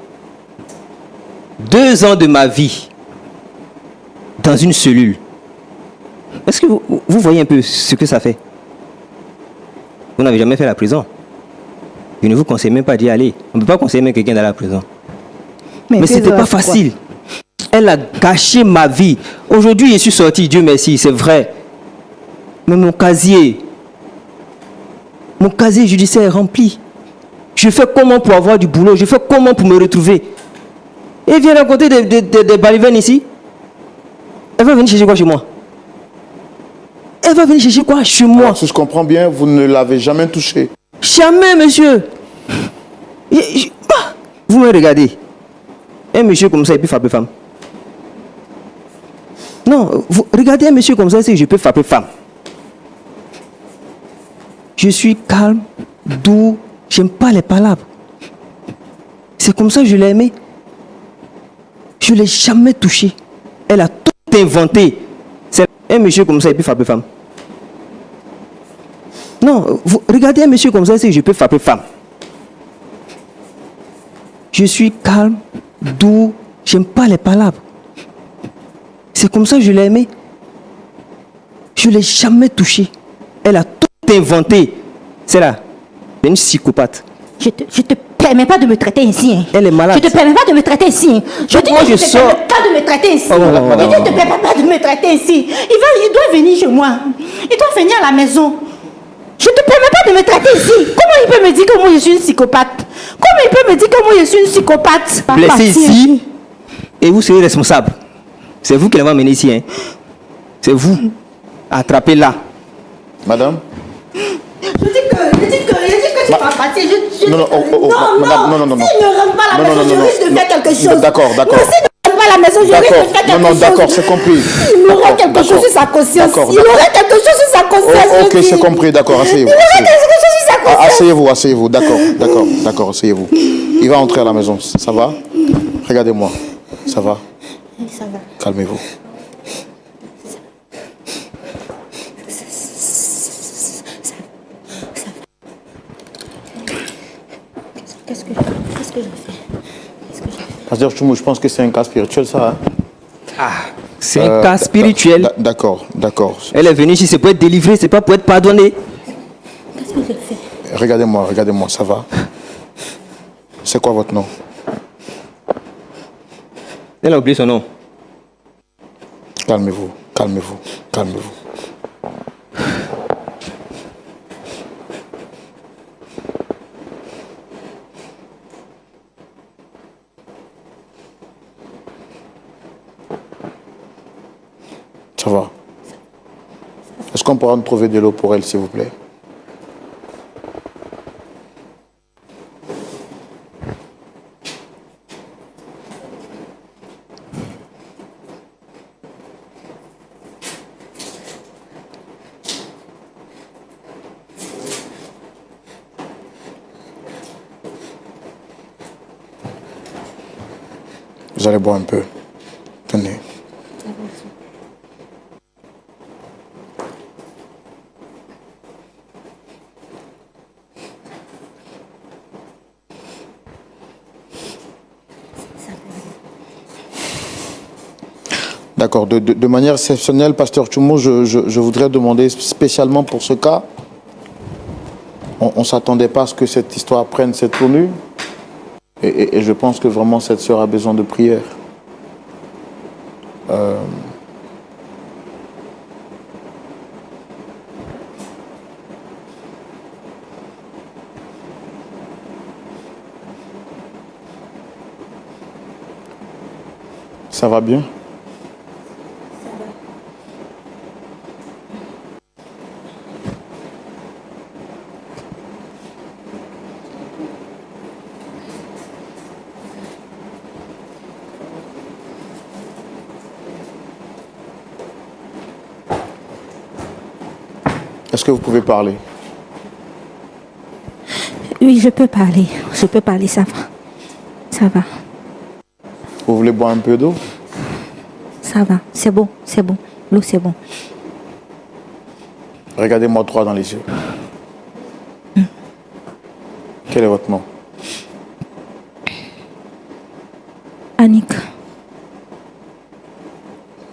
2 ans de ma vie dans une cellule. Est-ce que vous voyez un peu ce que ça fait? Vous n'avez jamais fait la prison. Je ne vous conseille même pas d'y aller. On ne peut pas conseiller même quelqu'un d'aller à la prison. Mais ce n'était pas facile. Elle a gâché ma vie. Aujourd'hui, je suis sorti, Dieu merci, c'est vrai. Mais mon casier judiciaire est rempli. Je fais comment pour avoir du boulot? Je fais comment pour me retrouver? Et vient raconter des balivernes ici. Elle va venir chercher quoi chez moi? Elle va venir chercher quoi chez moi? Alors, si je comprends bien, vous ne l'avez jamais touché. Jamais, monsieur. Vous me regardez. Un monsieur comme ça, il peut frapper femme. Non, regardez un monsieur comme ça, c'est que je peux frapper femme. Je suis calme, doux, j'aime pas les palabres. C'est comme ça que je l'ai aimé. Je ne l'ai jamais touché. Elle a tout inventé. C'est un monsieur comme ça, il peut frapper femme. Non, regardez un monsieur comme ça, c'est que je peux frapper femme. Je suis calme, doux, j'aime pas les palabres. C'est comme ça que je l'ai aimée. Je ne l'ai jamais touchée. Elle a tout inventé. C'est là, une psychopathe. Je te permets pas de me traiter ainsi. Hein. Elle est malade. Je te permets pas de me traiter ainsi. Hein. Je dis moi, que je je te sors. permets pas de me traiter ainsi. Oh, Je dis, je te permets pas de me traiter ainsi. Il doit venir chez moi. Il doit venir à la maison. Je te permets pas de me traiter ici. Comment il peut me dire que moi je suis une psychopathe? Comment il peut me dire que moi je suis une psychopathe? Blessé ici, et vous serez responsable. C'est vous qui l'avez amené ici. Hein. C'est vous. Attrapez-la. Madame? Je dis que tu vas passer. Non. Si je ne rentre pas à la maison, je risque de faire quelque chose. D'accord. Si je ne rentre pas à la maison, je risque de faire quelque chose. D'accord, c'est compris. Il aurait quelque chose sur sa conscience. Il aurait quelque chose sur sa conscience. Ok, c'est compris, d'accord, asseyez-vous. Il aurait quelque chose sur sa conscience. Asseyez-vous, d'accord, asseyez-vous. Il va entrer à la maison, ça va? Regardez-moi, ça va? Ça va. Calmez-vous. Qu'est-ce que je fais? Pasteur Choumou, je pense que c'est un cas spirituel, ça. Hein? C'est un cas spirituel. D'accord. Elle est venue ici, c'est pour être délivrée, c'est pas pour être pardonnée. Qu'est-ce que je fais? Regardez-moi, ça va? C'est quoi votre nom? Elle a oublié son nom. Calmez-vous. Ça va? Est-ce qu'on pourra nous trouver de l'eau pour elle, s'il vous plaît? Vous allez boire un peu. Tenez. D'accord. De manière exceptionnelle, Pasteur Choumou, je voudrais demander spécialement pour ce cas, on ne s'attendait pas à ce que cette histoire prenne cette tournure. Et je pense que vraiment cette sœur a besoin de prière. Ça va bien? Est-ce que vous pouvez parler? Oui, je peux parler, ça va. Vous voulez boire un peu d'eau? Ça va, c'est bon, l'eau c'est bon. Regardez-moi droit dans les yeux. Quel est votre nom? Annick.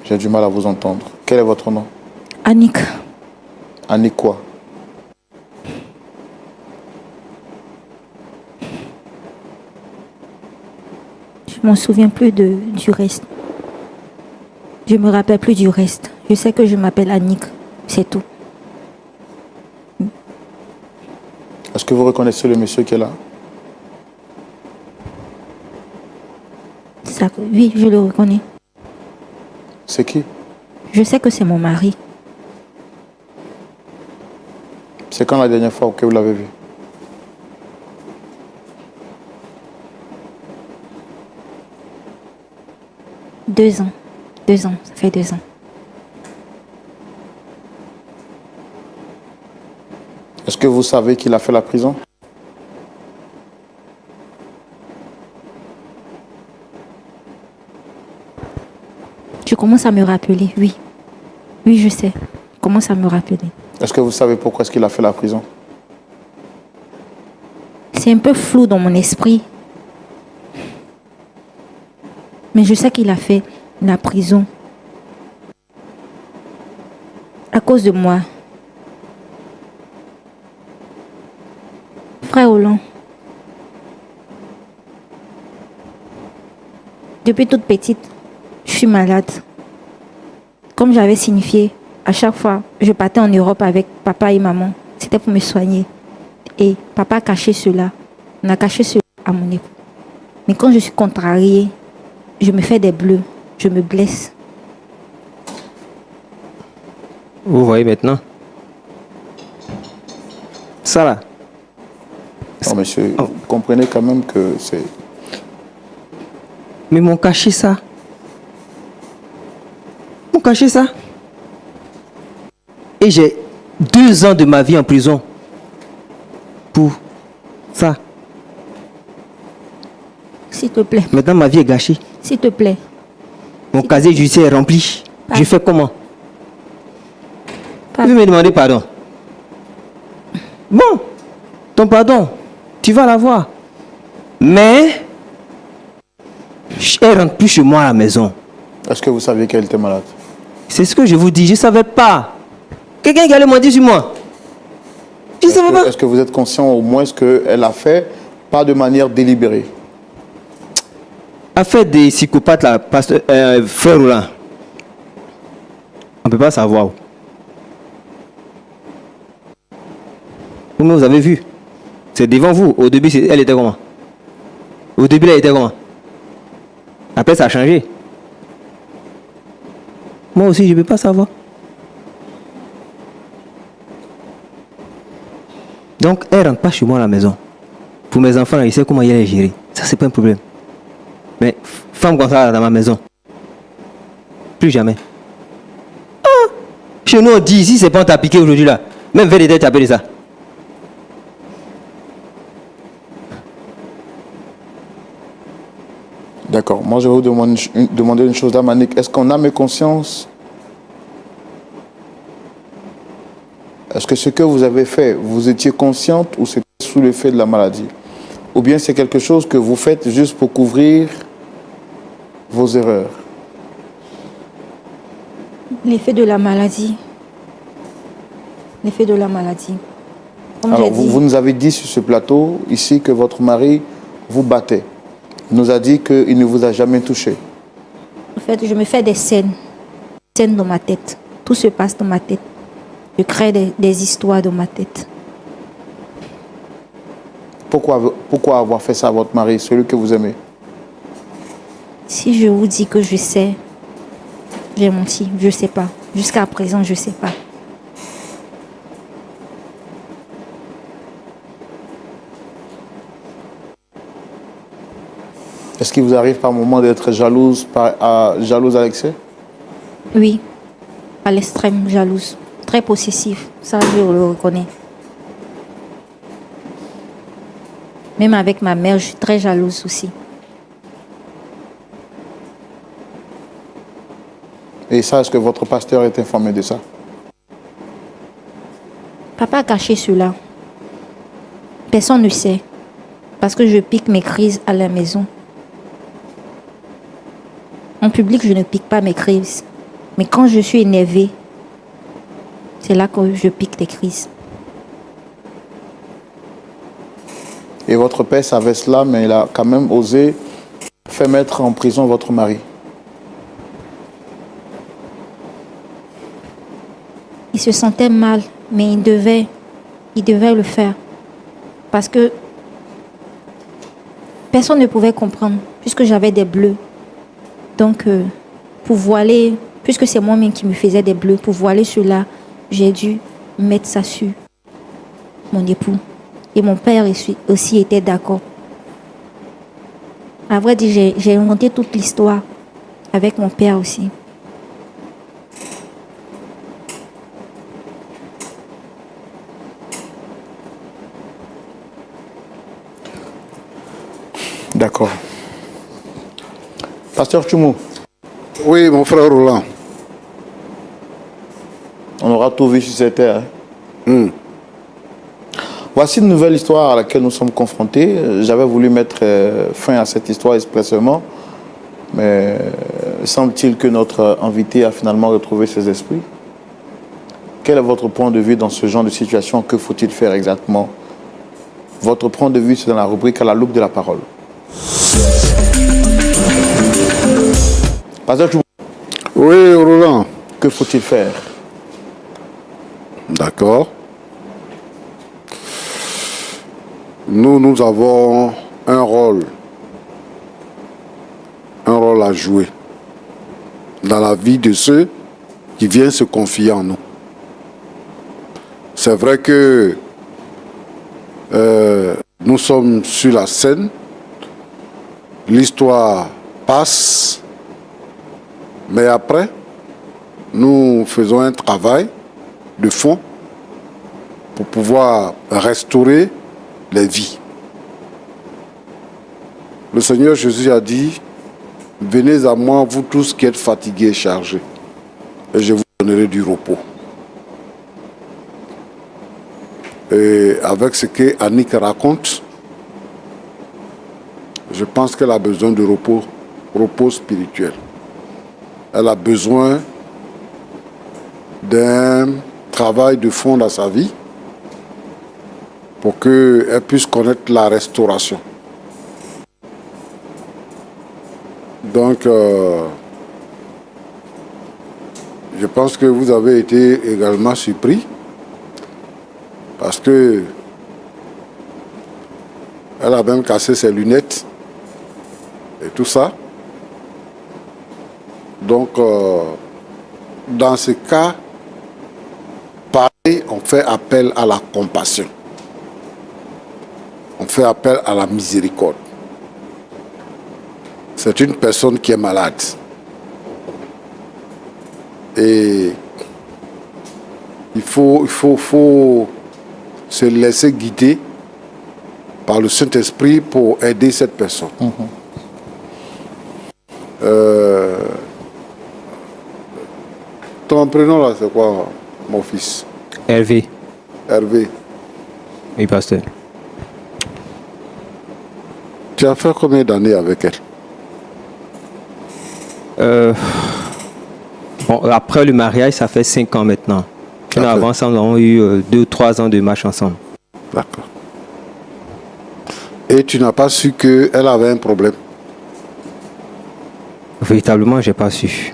J'ai du mal à vous entendre. Quel est votre nom? Annick. Annick quoi? Je m'en souviens plus du reste. Je me rappelle plus du reste. Je sais que je m'appelle Annick, c'est tout. Est-ce que vous reconnaissez le monsieur qui est là? Oui, je le reconnais. C'est qui? Je sais que c'est mon mari. C'est quand la dernière fois que vous l'avez vu? Deux ans, ça fait 2 ans. Est-ce que vous savez qu'il a fait la prison? Je commence à me rappeler, oui. Oui, je sais. Je commence à me rappeler. Est-ce que vous savez pourquoi est-ce qu'il a fait la prison? C'est un peu flou dans mon esprit. Mais je sais qu'il a fait la prison à cause de moi. Frère Hollande, depuis toute petite, je suis malade. Comme j'avais signifié, à chaque fois, je partais en Europe avec papa et maman. C'était pour me soigner. Et papa a caché cela. On a caché cela à mon époux. Mais quand je suis contrariée, je me fais des bleus. Je me blesse. Vous voyez maintenant? Ça là. Non, monsieur, vous comprenez quand même que c'est... Mais ils m'ont caché ça. Ils m'ont caché ça. Et j'ai 2 ans de ma vie en prison. Pour ça. S'il te plaît. Maintenant, ma vie est gâchée. S'il te plaît. Mon casier judiciaire est rempli. Je fais comment? Tu veux me demander pardon? Bon, ton pardon, tu vas l'avoir. Mais, elle rentre plus chez moi à la maison. Est-ce que vous saviez qu'elle était malade? C'est ce que je vous dis, je ne savais pas. Quelqu'un qui allait mentir sur moi. Je ne savais pas. Est-ce que vous êtes conscient au moins ce qu'elle a fait, pas de manière délibérée? Affaire des psychopathes là, frère Roland. On ne peut pas savoir. Vous avez vu. C'est devant vous. Au début, elle était comment? Au début, elle était comment? Après, ça a changé. Moi aussi, je ne peux pas savoir. Donc, elle ne rentre pas chez moi à la maison. Pour mes enfants, là, il sait comment il est géré. Ça, c'est pas un problème. Mais femme comme ça dans ma maison, plus jamais. Ah, chez nous, on dit, si c'est pas on t'a piqué aujourd'hui là, même vers les têtes, t'appelles ça. D'accord. Moi, je vais vous demander une chose là, Manik. Est-ce qu'on a mes consciences? Est-ce que ce que vous avez fait, vous étiez consciente ou c'était sous l'effet de la maladie? Ou bien c'est quelque chose que vous faites juste pour couvrir vos erreurs? L'effet de la maladie. L'effet de la maladie. Comme Alors, j'ai dit, vous nous avez dit sur ce plateau, ici, que votre mari vous battait. Il nous a dit qu'il ne vous a jamais touché. en fait, je me fais des scènes. Des scènes dans ma tête. Tout se passe dans ma tête. Je crée des histoires dans ma tête. Pourquoi avoir fait ça à votre mari, celui que vous aimez? Si je vous dis que je sais, j'ai menti. Je ne sais pas. Jusqu'à présent, je ne sais pas. Est-ce qu'il vous arrive par moment d'être jalouse Alexis? Oui, à l'extrême, jalouse. Très possessive. Ça, je le reconnais. Même avec ma mère, je suis très jalouse aussi. Et ça, est-ce que votre pasteur est informé de ça? Papa a caché cela. Personne ne sait. Parce que je pique mes crises à la maison. En public, je ne pique pas mes crises. Mais quand je suis énervée, c'est là que je pique des crises. Et votre père savait cela, mais il a quand même osé faire mettre en prison votre mari. Il se sentait mal, mais il devait le faire. Parce que personne ne pouvait comprendre, puisque j'avais des bleus. Donc, pour voiler, puisque c'est moi-même qui me faisais des bleus, pour voiler cela, j'ai dû mettre ça sur mon époux. Et mon père aussi était d'accord. À vrai dire, j'ai inventé toute l'histoire avec mon père aussi. D'accord. Pasteur Tchoumou. Oui, mon frère Roland. On aura tout vu sur cette terre. Voici une nouvelle histoire à laquelle nous sommes confrontés. J'avais voulu mettre fin à cette histoire expressément, mais semble-t-il que notre invité a finalement retrouvé ses esprits. Quel est votre point de vue dans ce genre de situation? Que faut-il faire exactement? Votre point de vue, c'est dans la rubrique à la loupe de la parole. Pasteur Chou, Oui, Roland. que faut-il faire? D'accord. Nous avons un rôle à jouer dans la vie de ceux qui viennent se confier en nous. C'est vrai que nous sommes sur la scène, l'histoire passe, mais après, nous faisons un travail de fond pour pouvoir restaurer les vies. Le Seigneur Jésus a dit, venez à moi, vous tous qui êtes fatigués et chargés, et je vous donnerai du repos. Et avec ce que Annick raconte, je pense qu'elle a besoin de repos spirituel. Elle a besoin d'un travail de fond dans sa vie pour qu'elle puisse connaître la restauration. Donc, je pense que vous avez été également surpris parce que elle a même cassé ses lunettes et tout ça. Donc, dans ce cas, pareil, on fait appel à la compassion. On fait appel à la miséricorde. C'est une personne qui est malade. Et il faut se laisser guider par le Saint-Esprit pour aider cette personne. Ton prénom là, c'est quoi, mon fils? Hervé. Hervé. Oui, pasteur. Tu as fait combien d'années avec elle? Bon, après le mariage, ça fait 5 ans maintenant. Puis D'accord. avant ça, nous avons eu 2-3 ans de marche ensemble. D'accord. Et tu n'as pas su qu'elle avait un problème? Véritablement, j'ai pas su.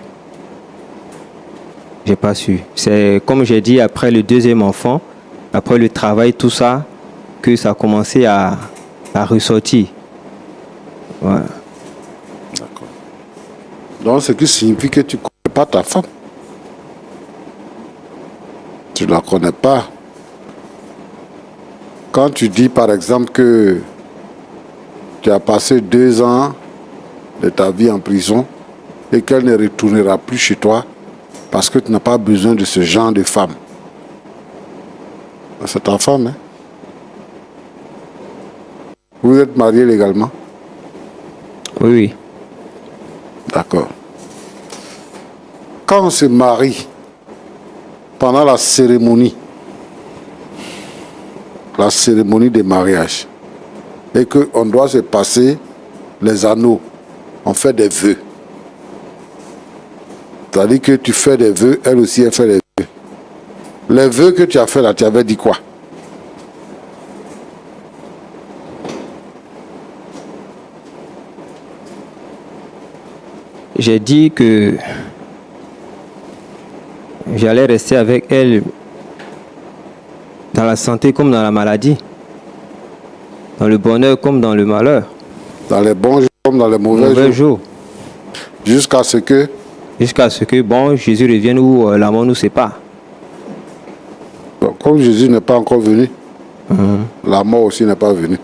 J'ai pas su. C'est comme j'ai dit, après le deuxième enfant, après le travail, tout ça, que ça a commencé à ressortir. Ouais. D'accord. Donc, ce qui signifie que tu ne connais pas ta femme. Tu ne la connais pas. Quand tu dis, par exemple, que tu as passé 2 ans de ta vie en prison et qu'elle ne retournera plus chez toi parce que tu n'as pas besoin de ce genre de femme. C'est ta femme, hein? Vous êtes mariés légalement? Oui, oui. D'accord. Quand on se marie, pendant la cérémonie de mariage, et qu'on doit se passer les anneaux, on fait des vœux. C'est-à-dire que tu fais des vœux, elle aussi elle fait des vœux. Les vœux que tu as fait là, tu avais dit quoi? J'ai dit que j'allais rester avec elle dans la santé comme dans la maladie, dans le bonheur comme dans le malheur, Dans les bons jours comme dans les mauvais mauvais jours. jours, Jusqu'à ce que bon, Jésus revienne ou la mort nous sépare. donc, comme Jésus n'est pas encore venu, la mort aussi n'est pas venue.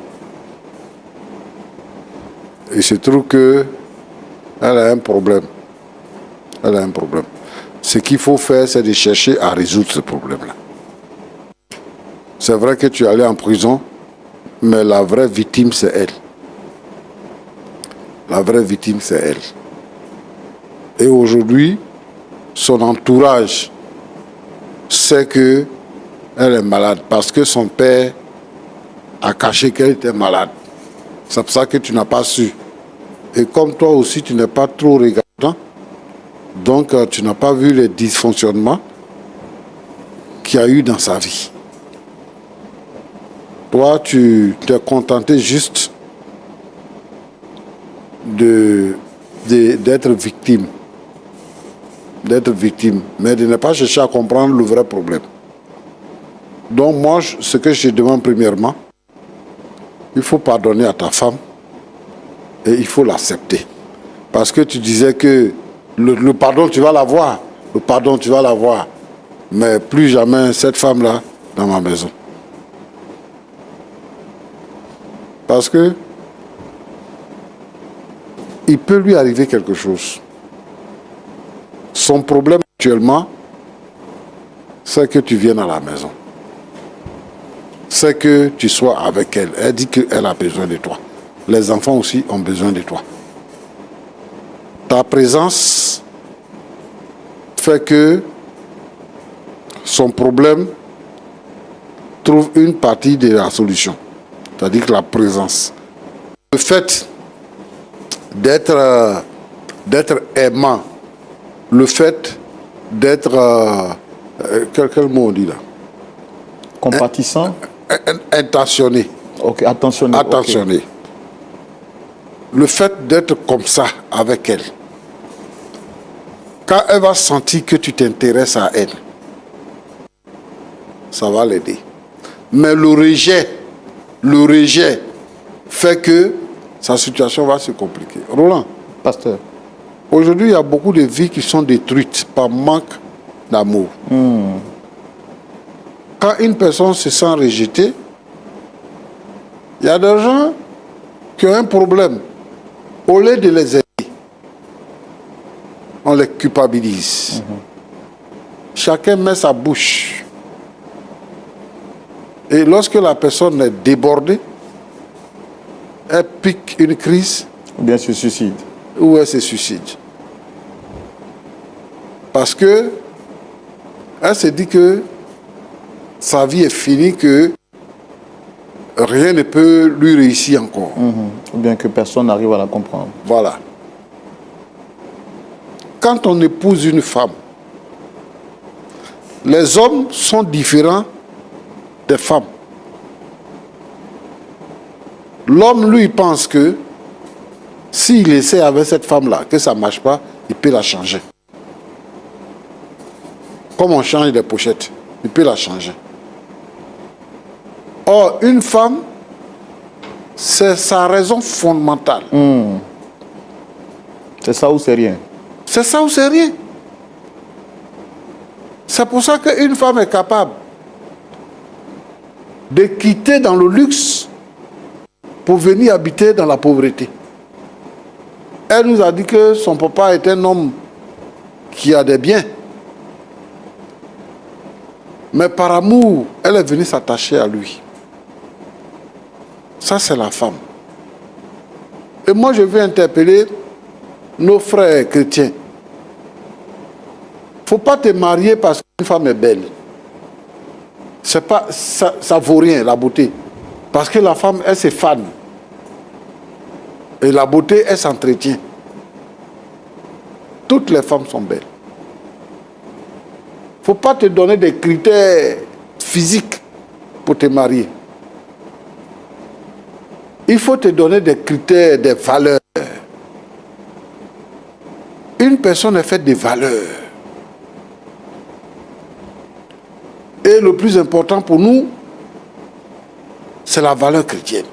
Il se trouve que elle a un problème. Elle a un problème. Ce qu'il faut faire, c'est de chercher à résoudre ce problème-là. C'est vrai que tu es allé en prison, mais la vraie victime, c'est elle. La vraie victime, c'est elle. Et aujourd'hui, son entourage sait que Elle est malade parce que son père a caché qu'elle était malade. C'est pour ça que tu n'as pas su. Et comme toi aussi, tu n'es pas trop regardant, donc tu n'as pas vu les dysfonctionnements qu'il y a eu dans sa vie. Toi, tu t'es contenté juste d'être victime. D'être victime, mais de ne pas chercher à comprendre le vrai problème. Donc moi, ce que je demande premièrement, il faut pardonner à ta femme et il faut l'accepter. Parce que tu disais que le pardon, tu vas l'avoir. Le pardon, tu vas l'avoir. Mais plus jamais cette femme-là dans ma maison. Parce que il peut lui arriver quelque chose. Son problème actuellement, c'est que tu viennes à la maison. C'est que tu sois avec elle. Elle dit qu'elle a besoin de toi. Les enfants aussi ont besoin de toi. Ta présence fait que son problème trouve une partie de la solution. C'est-à-dire que la présence. Le fait d'être aimant, le fait d'être... quel mot on dit là? Compatissant. Intentionné. Ok, attentionné. Attentionné. Okay. Le fait d'être comme ça avec elle, quand elle va sentir que tu t'intéresses à elle, ça va l'aider. Mais le rejet fait que sa situation va se compliquer. Roland. Pasteur. Aujourd'hui, il y a beaucoup de vies qui sont détruites par manque d'amour. Quand une personne se sent rejetée, il y a des gens qui ont un problème. Au lieu de les aider, on les culpabilise. Chacun met sa bouche. Et lorsque la personne est débordée, elle pique une crise. Ou bien se suicide. Ou elle se suicide. Parce que elle se dit que sa vie est finie, que rien ne peut lui réussir encore. Ou bien que personne n'arrive à la comprendre. Voilà. Quand on épouse une femme, les hommes sont différents des femmes. L'homme, lui, pense que s'il essaie avec cette femme-là, que ça ne marche pas, il peut la changer. Comme on change des pochettes, il peut la changer. Or, une femme, c'est sa raison fondamentale. C'est ça ou c'est rien? C'est ça ou c'est rien. C'est pour ça qu'une femme est capable de quitter dans le luxe pour venir habiter dans la pauvreté. Elle nous a dit que son papa est un homme qui a des biens. Mais par amour, elle est venue s'attacher à lui. Ça, c'est la femme. Et moi, je veux interpeller nos frères chrétiens. Il ne faut pas te marier parce qu'une femme est belle. C'est pas, ça vaut rien, la beauté. Parce que la femme, elle se fane. Et la beauté, elle s'entretient. Toutes les femmes sont belles. Il ne faut pas te donner des critères physiques pour te marier. Il faut te donner des critères, des valeurs. Une personne est faite de valeurs. Et le plus important pour nous, c'est la valeur chrétienne.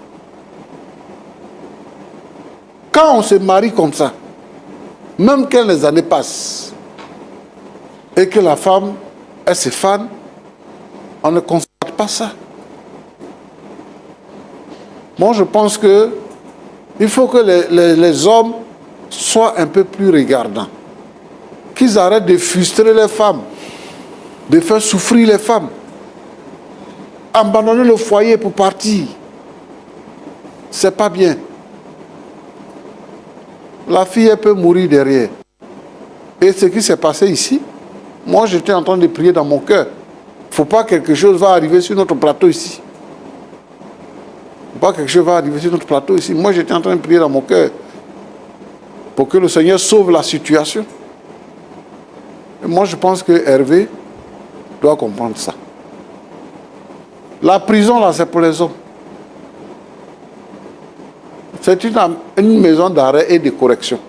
Quand on se marie comme ça, même quand les années passent, et que la femme, elle se fane, on ne constate pas ça. Moi, je pense que il faut que les hommes soient un peu plus regardants. Qu'ils arrêtent de frustrer les femmes, de faire souffrir les femmes. Abandonner le foyer pour partir, c'est pas bien. La fille, elle peut mourir derrière. Et ce qui s'est passé ici, moi, j'étais en train de prier dans mon cœur. Il faut pas que quelque chose va arriver sur notre plateau ici. Faut pas que quelque chose va arriver sur notre plateau ici. Moi, j'étais en train de prier dans mon cœur pour que le Seigneur sauve la situation. Et moi, je pense que Hervé doit comprendre ça. La prison, là, c'est pour les hommes. C'est une maison d'arrêt et de correction.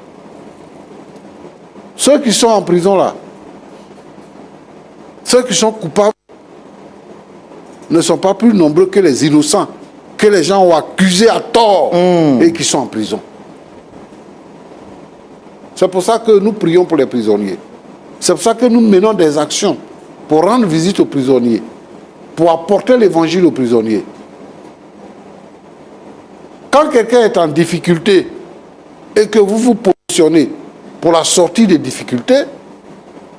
Ceux qui sont en prison, là, ceux qui sont coupables ne sont pas plus nombreux que les innocents, que les gens ont accusés à tort et qui sont en prison. C'est pour ça que nous prions pour les prisonniers. C'est pour ça que nous menons des actions pour rendre visite aux prisonniers, pour apporter l'évangile aux prisonniers. Quand quelqu'un est en difficulté et que vous vous positionnez pour la sortie des difficultés,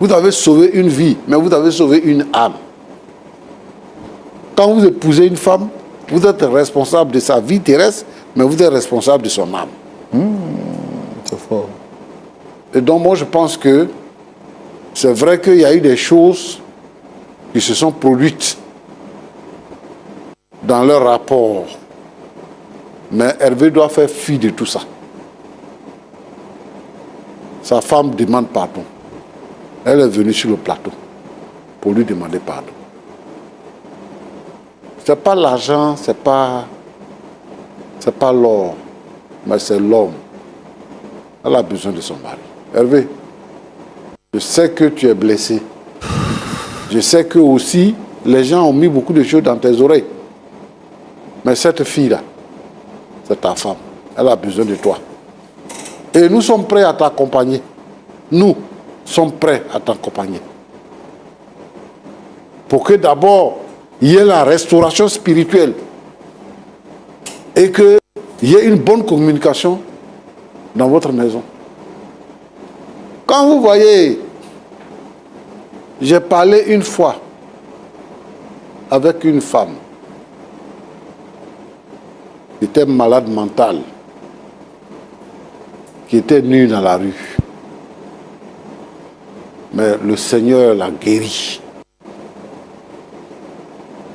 vous avez sauvé une vie, mais vous avez sauvé une âme. Quand vous épousez une femme, vous êtes responsable de sa vie terrestre, mais vous êtes responsable de son âme. C'est fort. Et donc moi je pense que c'est vrai qu'il y a eu des choses qui se sont produites dans leur rapport. Mais Hervé doit faire fi de tout ça. Sa femme demande pardon. Elle est venue sur le plateau pour lui demander pardon. Ce n'est pas l'argent, c'est pas l'or, mais c'est l'homme. Elle a besoin de son mari. Hervé, je sais que tu es blessé. Je sais que aussi, les gens ont mis beaucoup de choses dans tes oreilles. Mais cette fille-là, c'est ta femme. Elle a besoin de toi. Et nous sommes prêts à t'accompagner. Nous sommes prêts à t'accompagner. Pour que d'abord, il y ait la restauration spirituelle. Et qu'il y ait une bonne communication dans votre maison. Quand vous voyez, j'ai parlé une fois avec une femme qui était malade mentale, qui était nue dans la rue. Mais le Seigneur l'a guérie.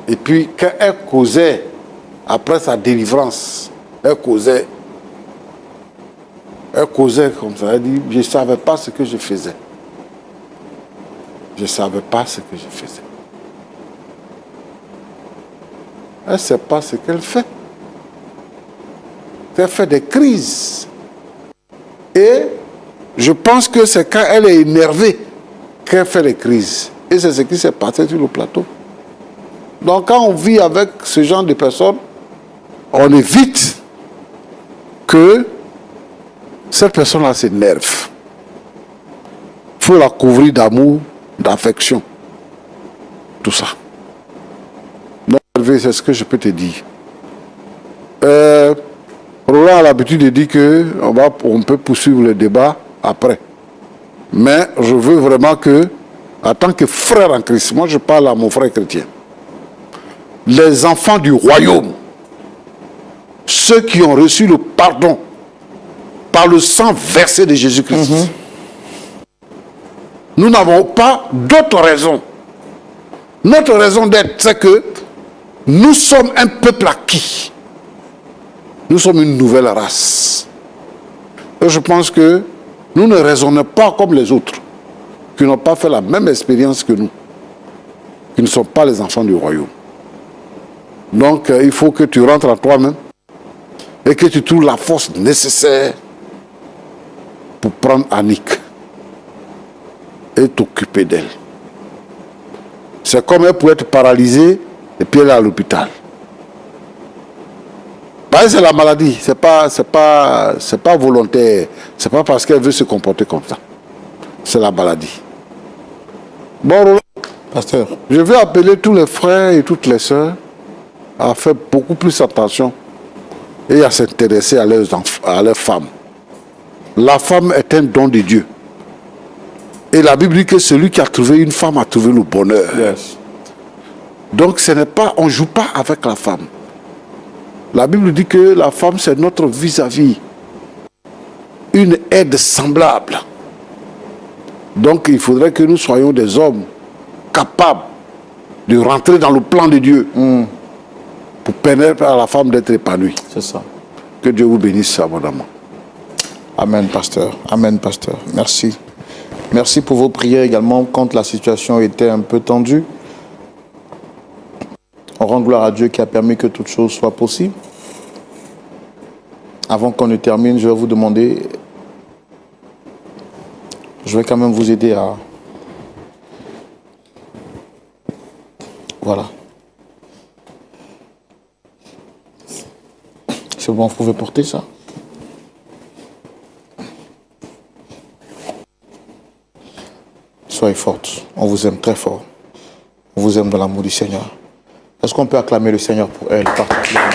Et puis, quand elle causait, après sa délivrance, elle causait comme ça. Elle dit, je ne savais pas ce que je faisais. Je ne savais pas ce que je faisais. Elle ne sait pas ce qu'elle fait. Elle fait des crises. Et je pense que c'est quand elle est énervée qu'elle fait des crises. Et c'est ce qui s'est passé sur le plateau. Donc quand on vit avec ce genre de personnes, on évite que cette personne-là s'énerve. Il faut la couvrir d'amour, d'affection. Tout ça. Donc, c'est ce que je peux te dire. Roland a l'habitude de dire qu'on peut poursuivre le débat après. Mais je veux vraiment que, en tant que frère en Christ, moi je parle à mon frère chrétien, les enfants du royaume, ceux qui ont reçu le pardon par le sang versé de Jésus-Christ, nous n'avons pas d'autre raison. Notre raison d'être, c'est que nous sommes un peuple acquis. Nous sommes une nouvelle race. Et je pense que nous ne raisonnons pas comme les autres, qui n'ont pas fait la même expérience que nous, qui ne sont pas les enfants du royaume. Donc, il faut que tu rentres en toi-même et que tu trouves la force nécessaire pour prendre Annick et t'occuper d'elle. C'est comme elle pourrait être paralysée et puis elle est à l'hôpital. C'est la maladie, c'est pas volontaire, c'est pas parce qu'elle veut se comporter comme ça. C'est la maladie. Bon, Pasteur, je vais appeler tous les frères et toutes les sœurs à faire beaucoup plus attention et à s'intéresser à leurs femmes. La femme est un don de Dieu. Et la Bible dit que celui qui a trouvé une femme a trouvé le bonheur. yes. Donc ce n'est pas, on ne joue pas avec la femme. La Bible dit que la femme c'est notre vis-à-vis, une aide semblable. Donc il faudrait que nous soyons des hommes capables de rentrer dans le plan de Dieu pour permettre à la femme d'être épanouie. C'est ça. Que Dieu vous bénisse abondamment. Amen, pasteur. Amen, pasteur. Merci. Merci pour vos prières également quand la situation était un peu tendue. On rend gloire à Dieu qui a permis que toute chose soit possible. Avant qu'on ne termine, je vais vous demander, je vais quand même vous aider à... Voilà. C'est bon, vous pouvez porter ça. Soyez forte. On vous aime très fort. On vous aime dans l'amour du Seigneur. Est-ce qu'on peut acclamer le Seigneur pour elle particulièrement?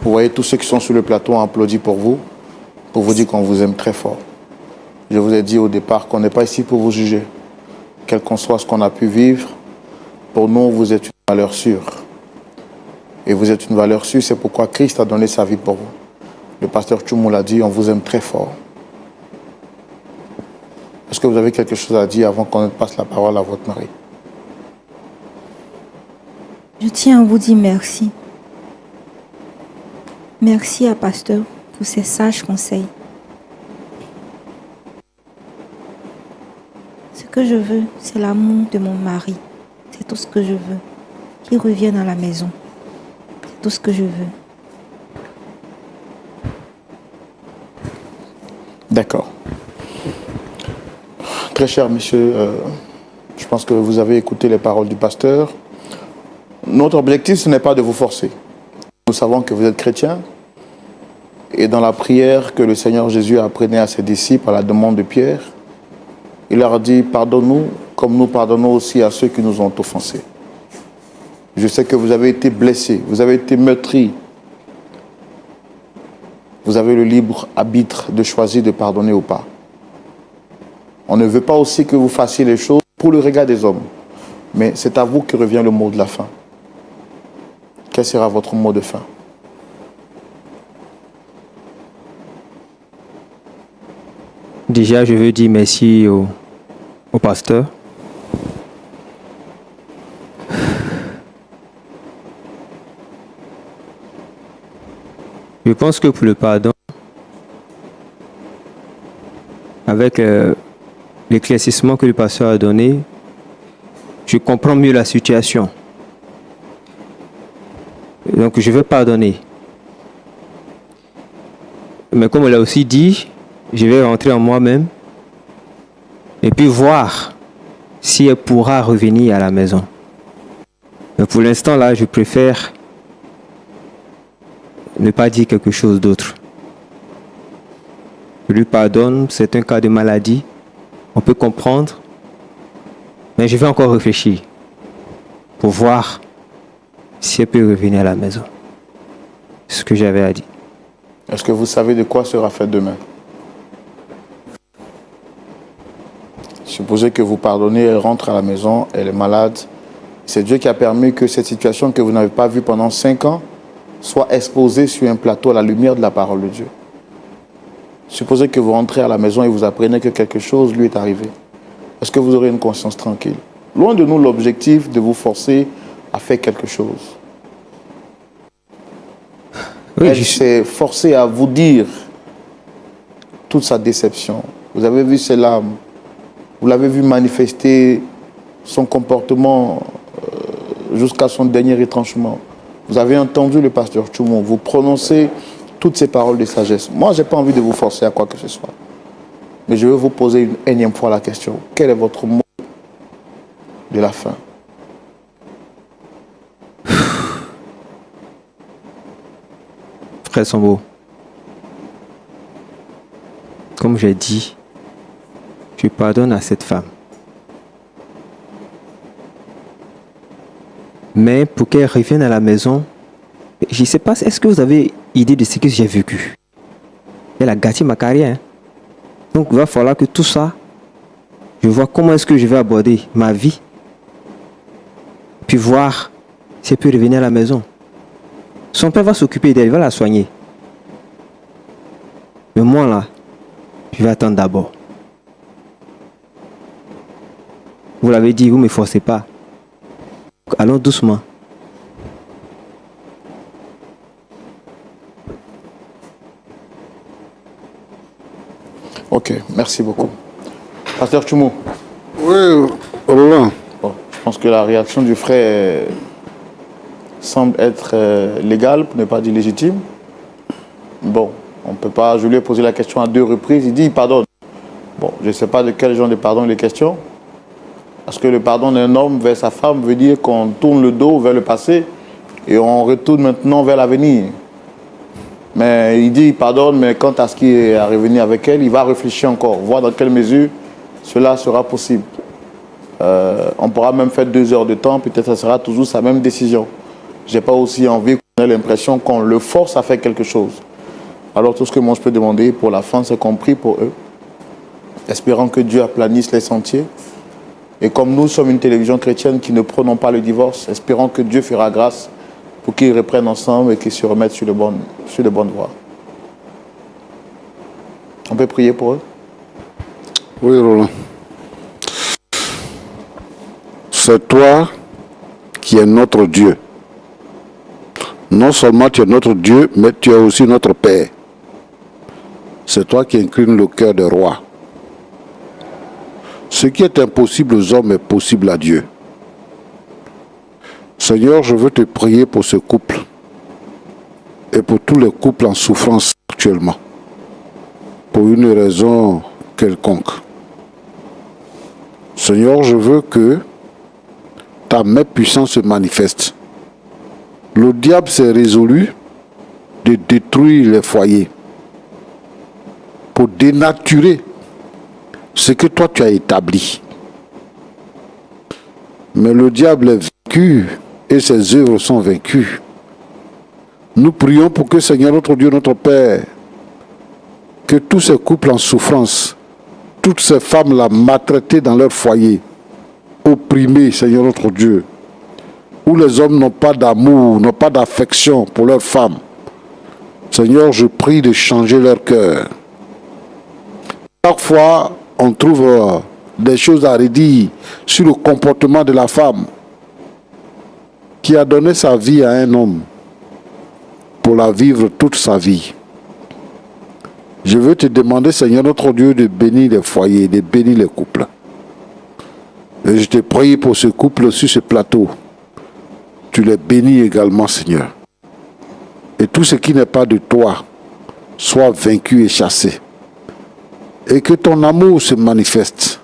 Vous voyez, tous ceux qui sont sur le plateau ont applaudi pour vous dire qu'on vous aime très fort. Je vous ai dit au départ qu'on n'est pas ici pour vous juger. Quel qu'en soit ce qu'on a pu vivre, pour nous, vous êtes une valeur sûre. Et vous êtes une valeur sûre, c'est pourquoi Christ a donné sa vie pour vous. Le pasteur Tchoumou l'a dit, on vous aime très fort. Est-ce que vous avez quelque chose à dire avant qu'on ne passe la parole à votre mari? Je tiens à vous dire merci. Merci à pasteur pour ses sages conseils. Ce que je veux, c'est l'amour de mon mari. C'est tout ce que je veux. Qu'il revienne à la maison. C'est tout ce que je veux. D'accord. Très cher monsieur, je pense que vous avez écouté les paroles du pasteur. Notre objectif, ce n'est pas de vous forcer. Nous savons que vous êtes chrétien. Et dans la prière que le Seigneur Jésus a apprenée à ses disciples à la demande de Pierre, il leur a dit, pardonne-nous comme nous pardonnons aussi à ceux qui nous ont offensés. Je sais que vous avez été blessés, vous avez été meurtris. Vous avez le libre arbitre de choisir de pardonner ou pas. On ne veut pas aussi que vous fassiez les choses pour le regard des hommes. Mais c'est à vous que revient le mot de la fin. Quel sera votre mot de fin? Déjà, je veux dire merci au pasteur. Je pense que pour le pardon, avec l'éclaircissement que le pasteur a donné, je comprends mieux la situation. Donc je vais pardonner. Mais comme on l'a aussi dit, je vais rentrer en moi-même et puis voir si elle pourra revenir à la maison. Mais pour l'instant là, je préfère ne pas dire quelque chose d'autre. Je lui pardonne, c'est un cas de maladie, on peut comprendre, mais je vais encore réfléchir pour voir si elle peut revenir à la maison. C'est ce que j'avais à dire. Est-ce que vous savez de quoi sera fait demain? Supposez que vous pardonnez, elle rentre à la maison, elle est malade. C'est Dieu qui a permis que cette situation que vous n'avez pas vue pendant 5 ans soit exposée sur un plateau à la lumière de la parole de Dieu. Supposez que vous rentrez à la maison et vous apprenez que quelque chose lui est arrivé. Est-ce que vous aurez une conscience tranquille? Loin de nous l'objectif de vous forcer à faire quelque chose. Oui, Elle s'est forcée à vous dire toute sa déception. Vous avez vu ses larmes. Vous l'avez vu manifester son comportement jusqu'à son dernier retranchement. Vous avez entendu le pasteur Tchoumou vous prononcer toutes ces paroles de sagesse. Moi, je n'ai pas envie de vous forcer à quoi que ce soit. Mais je vais vous poser une énième fois la question. Quel est votre mot de la fin? Frère Sambo, comme j'ai dit, je pardonne à cette femme. Mais pour qu'elle revienne à la maison, je ne sais pas, est-ce que vous avez idée de ce que j'ai vécu? Elle a gâté ma carrière. Donc il va falloir que tout ça, je vois comment est-ce que je vais aborder ma vie. Puis voir si elle peut revenir à la maison. Son père va s'occuper d'elle, il va la soigner. Mais moi là, je vais attendre d'abord. Vous l'avez dit, vous ne me forcez pas. Allons doucement. Ok, merci beaucoup. Pasteur Tchoumou. Oui, Roland. Bon, je pense que la réaction du frère semble être légale, pour ne pas dire légitime. Bon, on ne peut pas... Je lui ai posé la question à 2 reprises, il dit il pardonne. Bon, je ne sais pas de quel genre de pardon il est question. Parce que le pardon d'un homme vers sa femme veut dire qu'on tourne le dos vers le passé et on retourne maintenant vers l'avenir. Mais il dit il pardonne, mais quant à ce qui est à revenir avec elle, il va réfléchir encore, voir dans quelle mesure cela sera possible. On pourra même faire 2 heures de temps, peut-être ça sera toujours sa même décision. Je n'ai pas aussi envie qu'on ait l'impression qu'on le force à faire quelque chose. Alors tout ce que moi je peux demander pour la fin, c'est qu'on prie pour eux, espérant que Dieu aplanisse les sentiers. Et comme nous sommes une télévision chrétienne qui ne prônons pas le divorce, espérons que Dieu fera grâce pour qu'ils reprennent ensemble et qu'ils se remettent sur de bonnes voies. On peut prier pour eux? Oui, Roland. C'est toi qui es notre Dieu. Non seulement tu es notre Dieu, mais tu es aussi notre Père. C'est toi qui inclines le cœur des rois. Ce qui est impossible aux hommes est possible à Dieu. Seigneur, je veux te prier pour ce couple et pour tous les couples en souffrance actuellement, pour une raison quelconque. Seigneur, je veux que ta main puissante se manifeste. Le diable s'est résolu de détruire les foyers pour dénaturer ce que toi tu as établi. Mais le diable est vaincu et ses œuvres sont vaincues. Nous prions pour que Seigneur notre Dieu, notre Père, que tous ces couples en souffrance, toutes ces femmes-là maltraitées dans leur foyer, opprimées, Seigneur notre Dieu, où les hommes n'ont pas d'amour, n'ont pas d'affection pour leurs femmes. Seigneur, je prie de changer leur cœur. Parfois, on trouve des choses à redire sur le comportement de la femme qui a donné sa vie à un homme pour la vivre toute sa vie. Je veux te demander, Seigneur notre Dieu, de bénir les foyers, de bénir les couples. Et je te prie pour ce couple sur ce plateau. Tu les bénis également, Seigneur. Et tout ce qui n'est pas de toi soit vaincu et chassé. Et que ton amour se manifeste.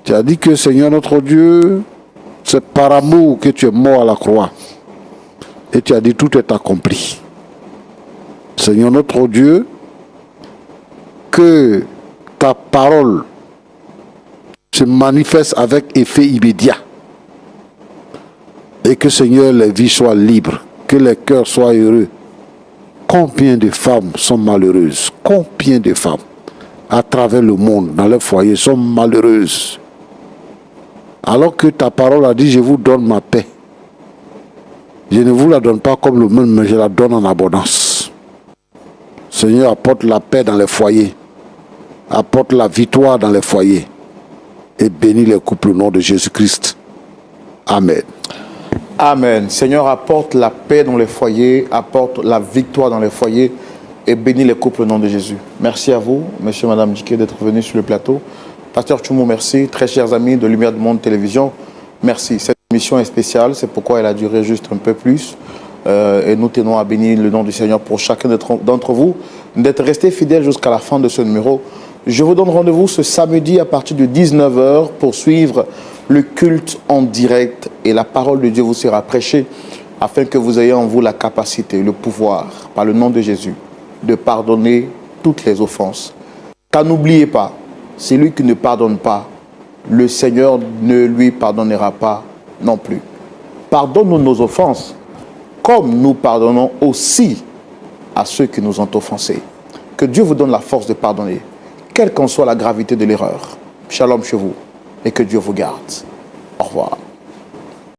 Tu as dit que, Seigneur notre Dieu, c'est par amour que tu es mort à la croix. Et tu as dit tout est accompli. Seigneur notre Dieu, que ta parole se manifeste avec effet immédiat. Et que, Seigneur, les vies soient libres, que les cœurs soient heureux. Combien de femmes sont malheureuses? Combien de femmes à travers le monde, dans leur foyer, sont malheureuses? Alors que ta parole a dit, je vous donne ma paix. Je ne vous la donne pas comme le monde, mais je la donne en abondance. Seigneur, apporte la paix dans les foyers. Apporte la victoire dans les foyers. Et bénis les couples au nom de Jésus-Christ. Amen. Amen. Seigneur, apporte la paix dans les foyers, apporte la victoire dans les foyers et bénis les couples au nom de Jésus. Merci à vous, monsieur et madame Diké, d'être venus sur le plateau. Pasteur Tchoumou, merci. Très chers amis de Lumière du Monde Télévision, merci. Cette émission est spéciale, c'est pourquoi elle a duré juste un peu plus. Et nous tenons à bénir le nom du Seigneur pour chacun d'entre vous, d'être restés fidèles jusqu'à la fin de ce numéro. Je vous donne rendez-vous ce samedi à partir de 19 h pour suivre le culte en direct et la parole de Dieu vous sera prêchée afin que vous ayez en vous la capacité, le pouvoir, par le nom de Jésus, de pardonner toutes les offenses. Car n'oubliez pas, celui qui ne pardonne pas, le Seigneur ne lui pardonnera pas non plus. Pardonne-nous nos offenses, comme nous pardonnons aussi à ceux qui nous ont offensés. Que Dieu vous donne la force de pardonner, quelle qu'en soit la gravité de l'erreur. Shalom chez vous et que Dieu vous garde. Au revoir.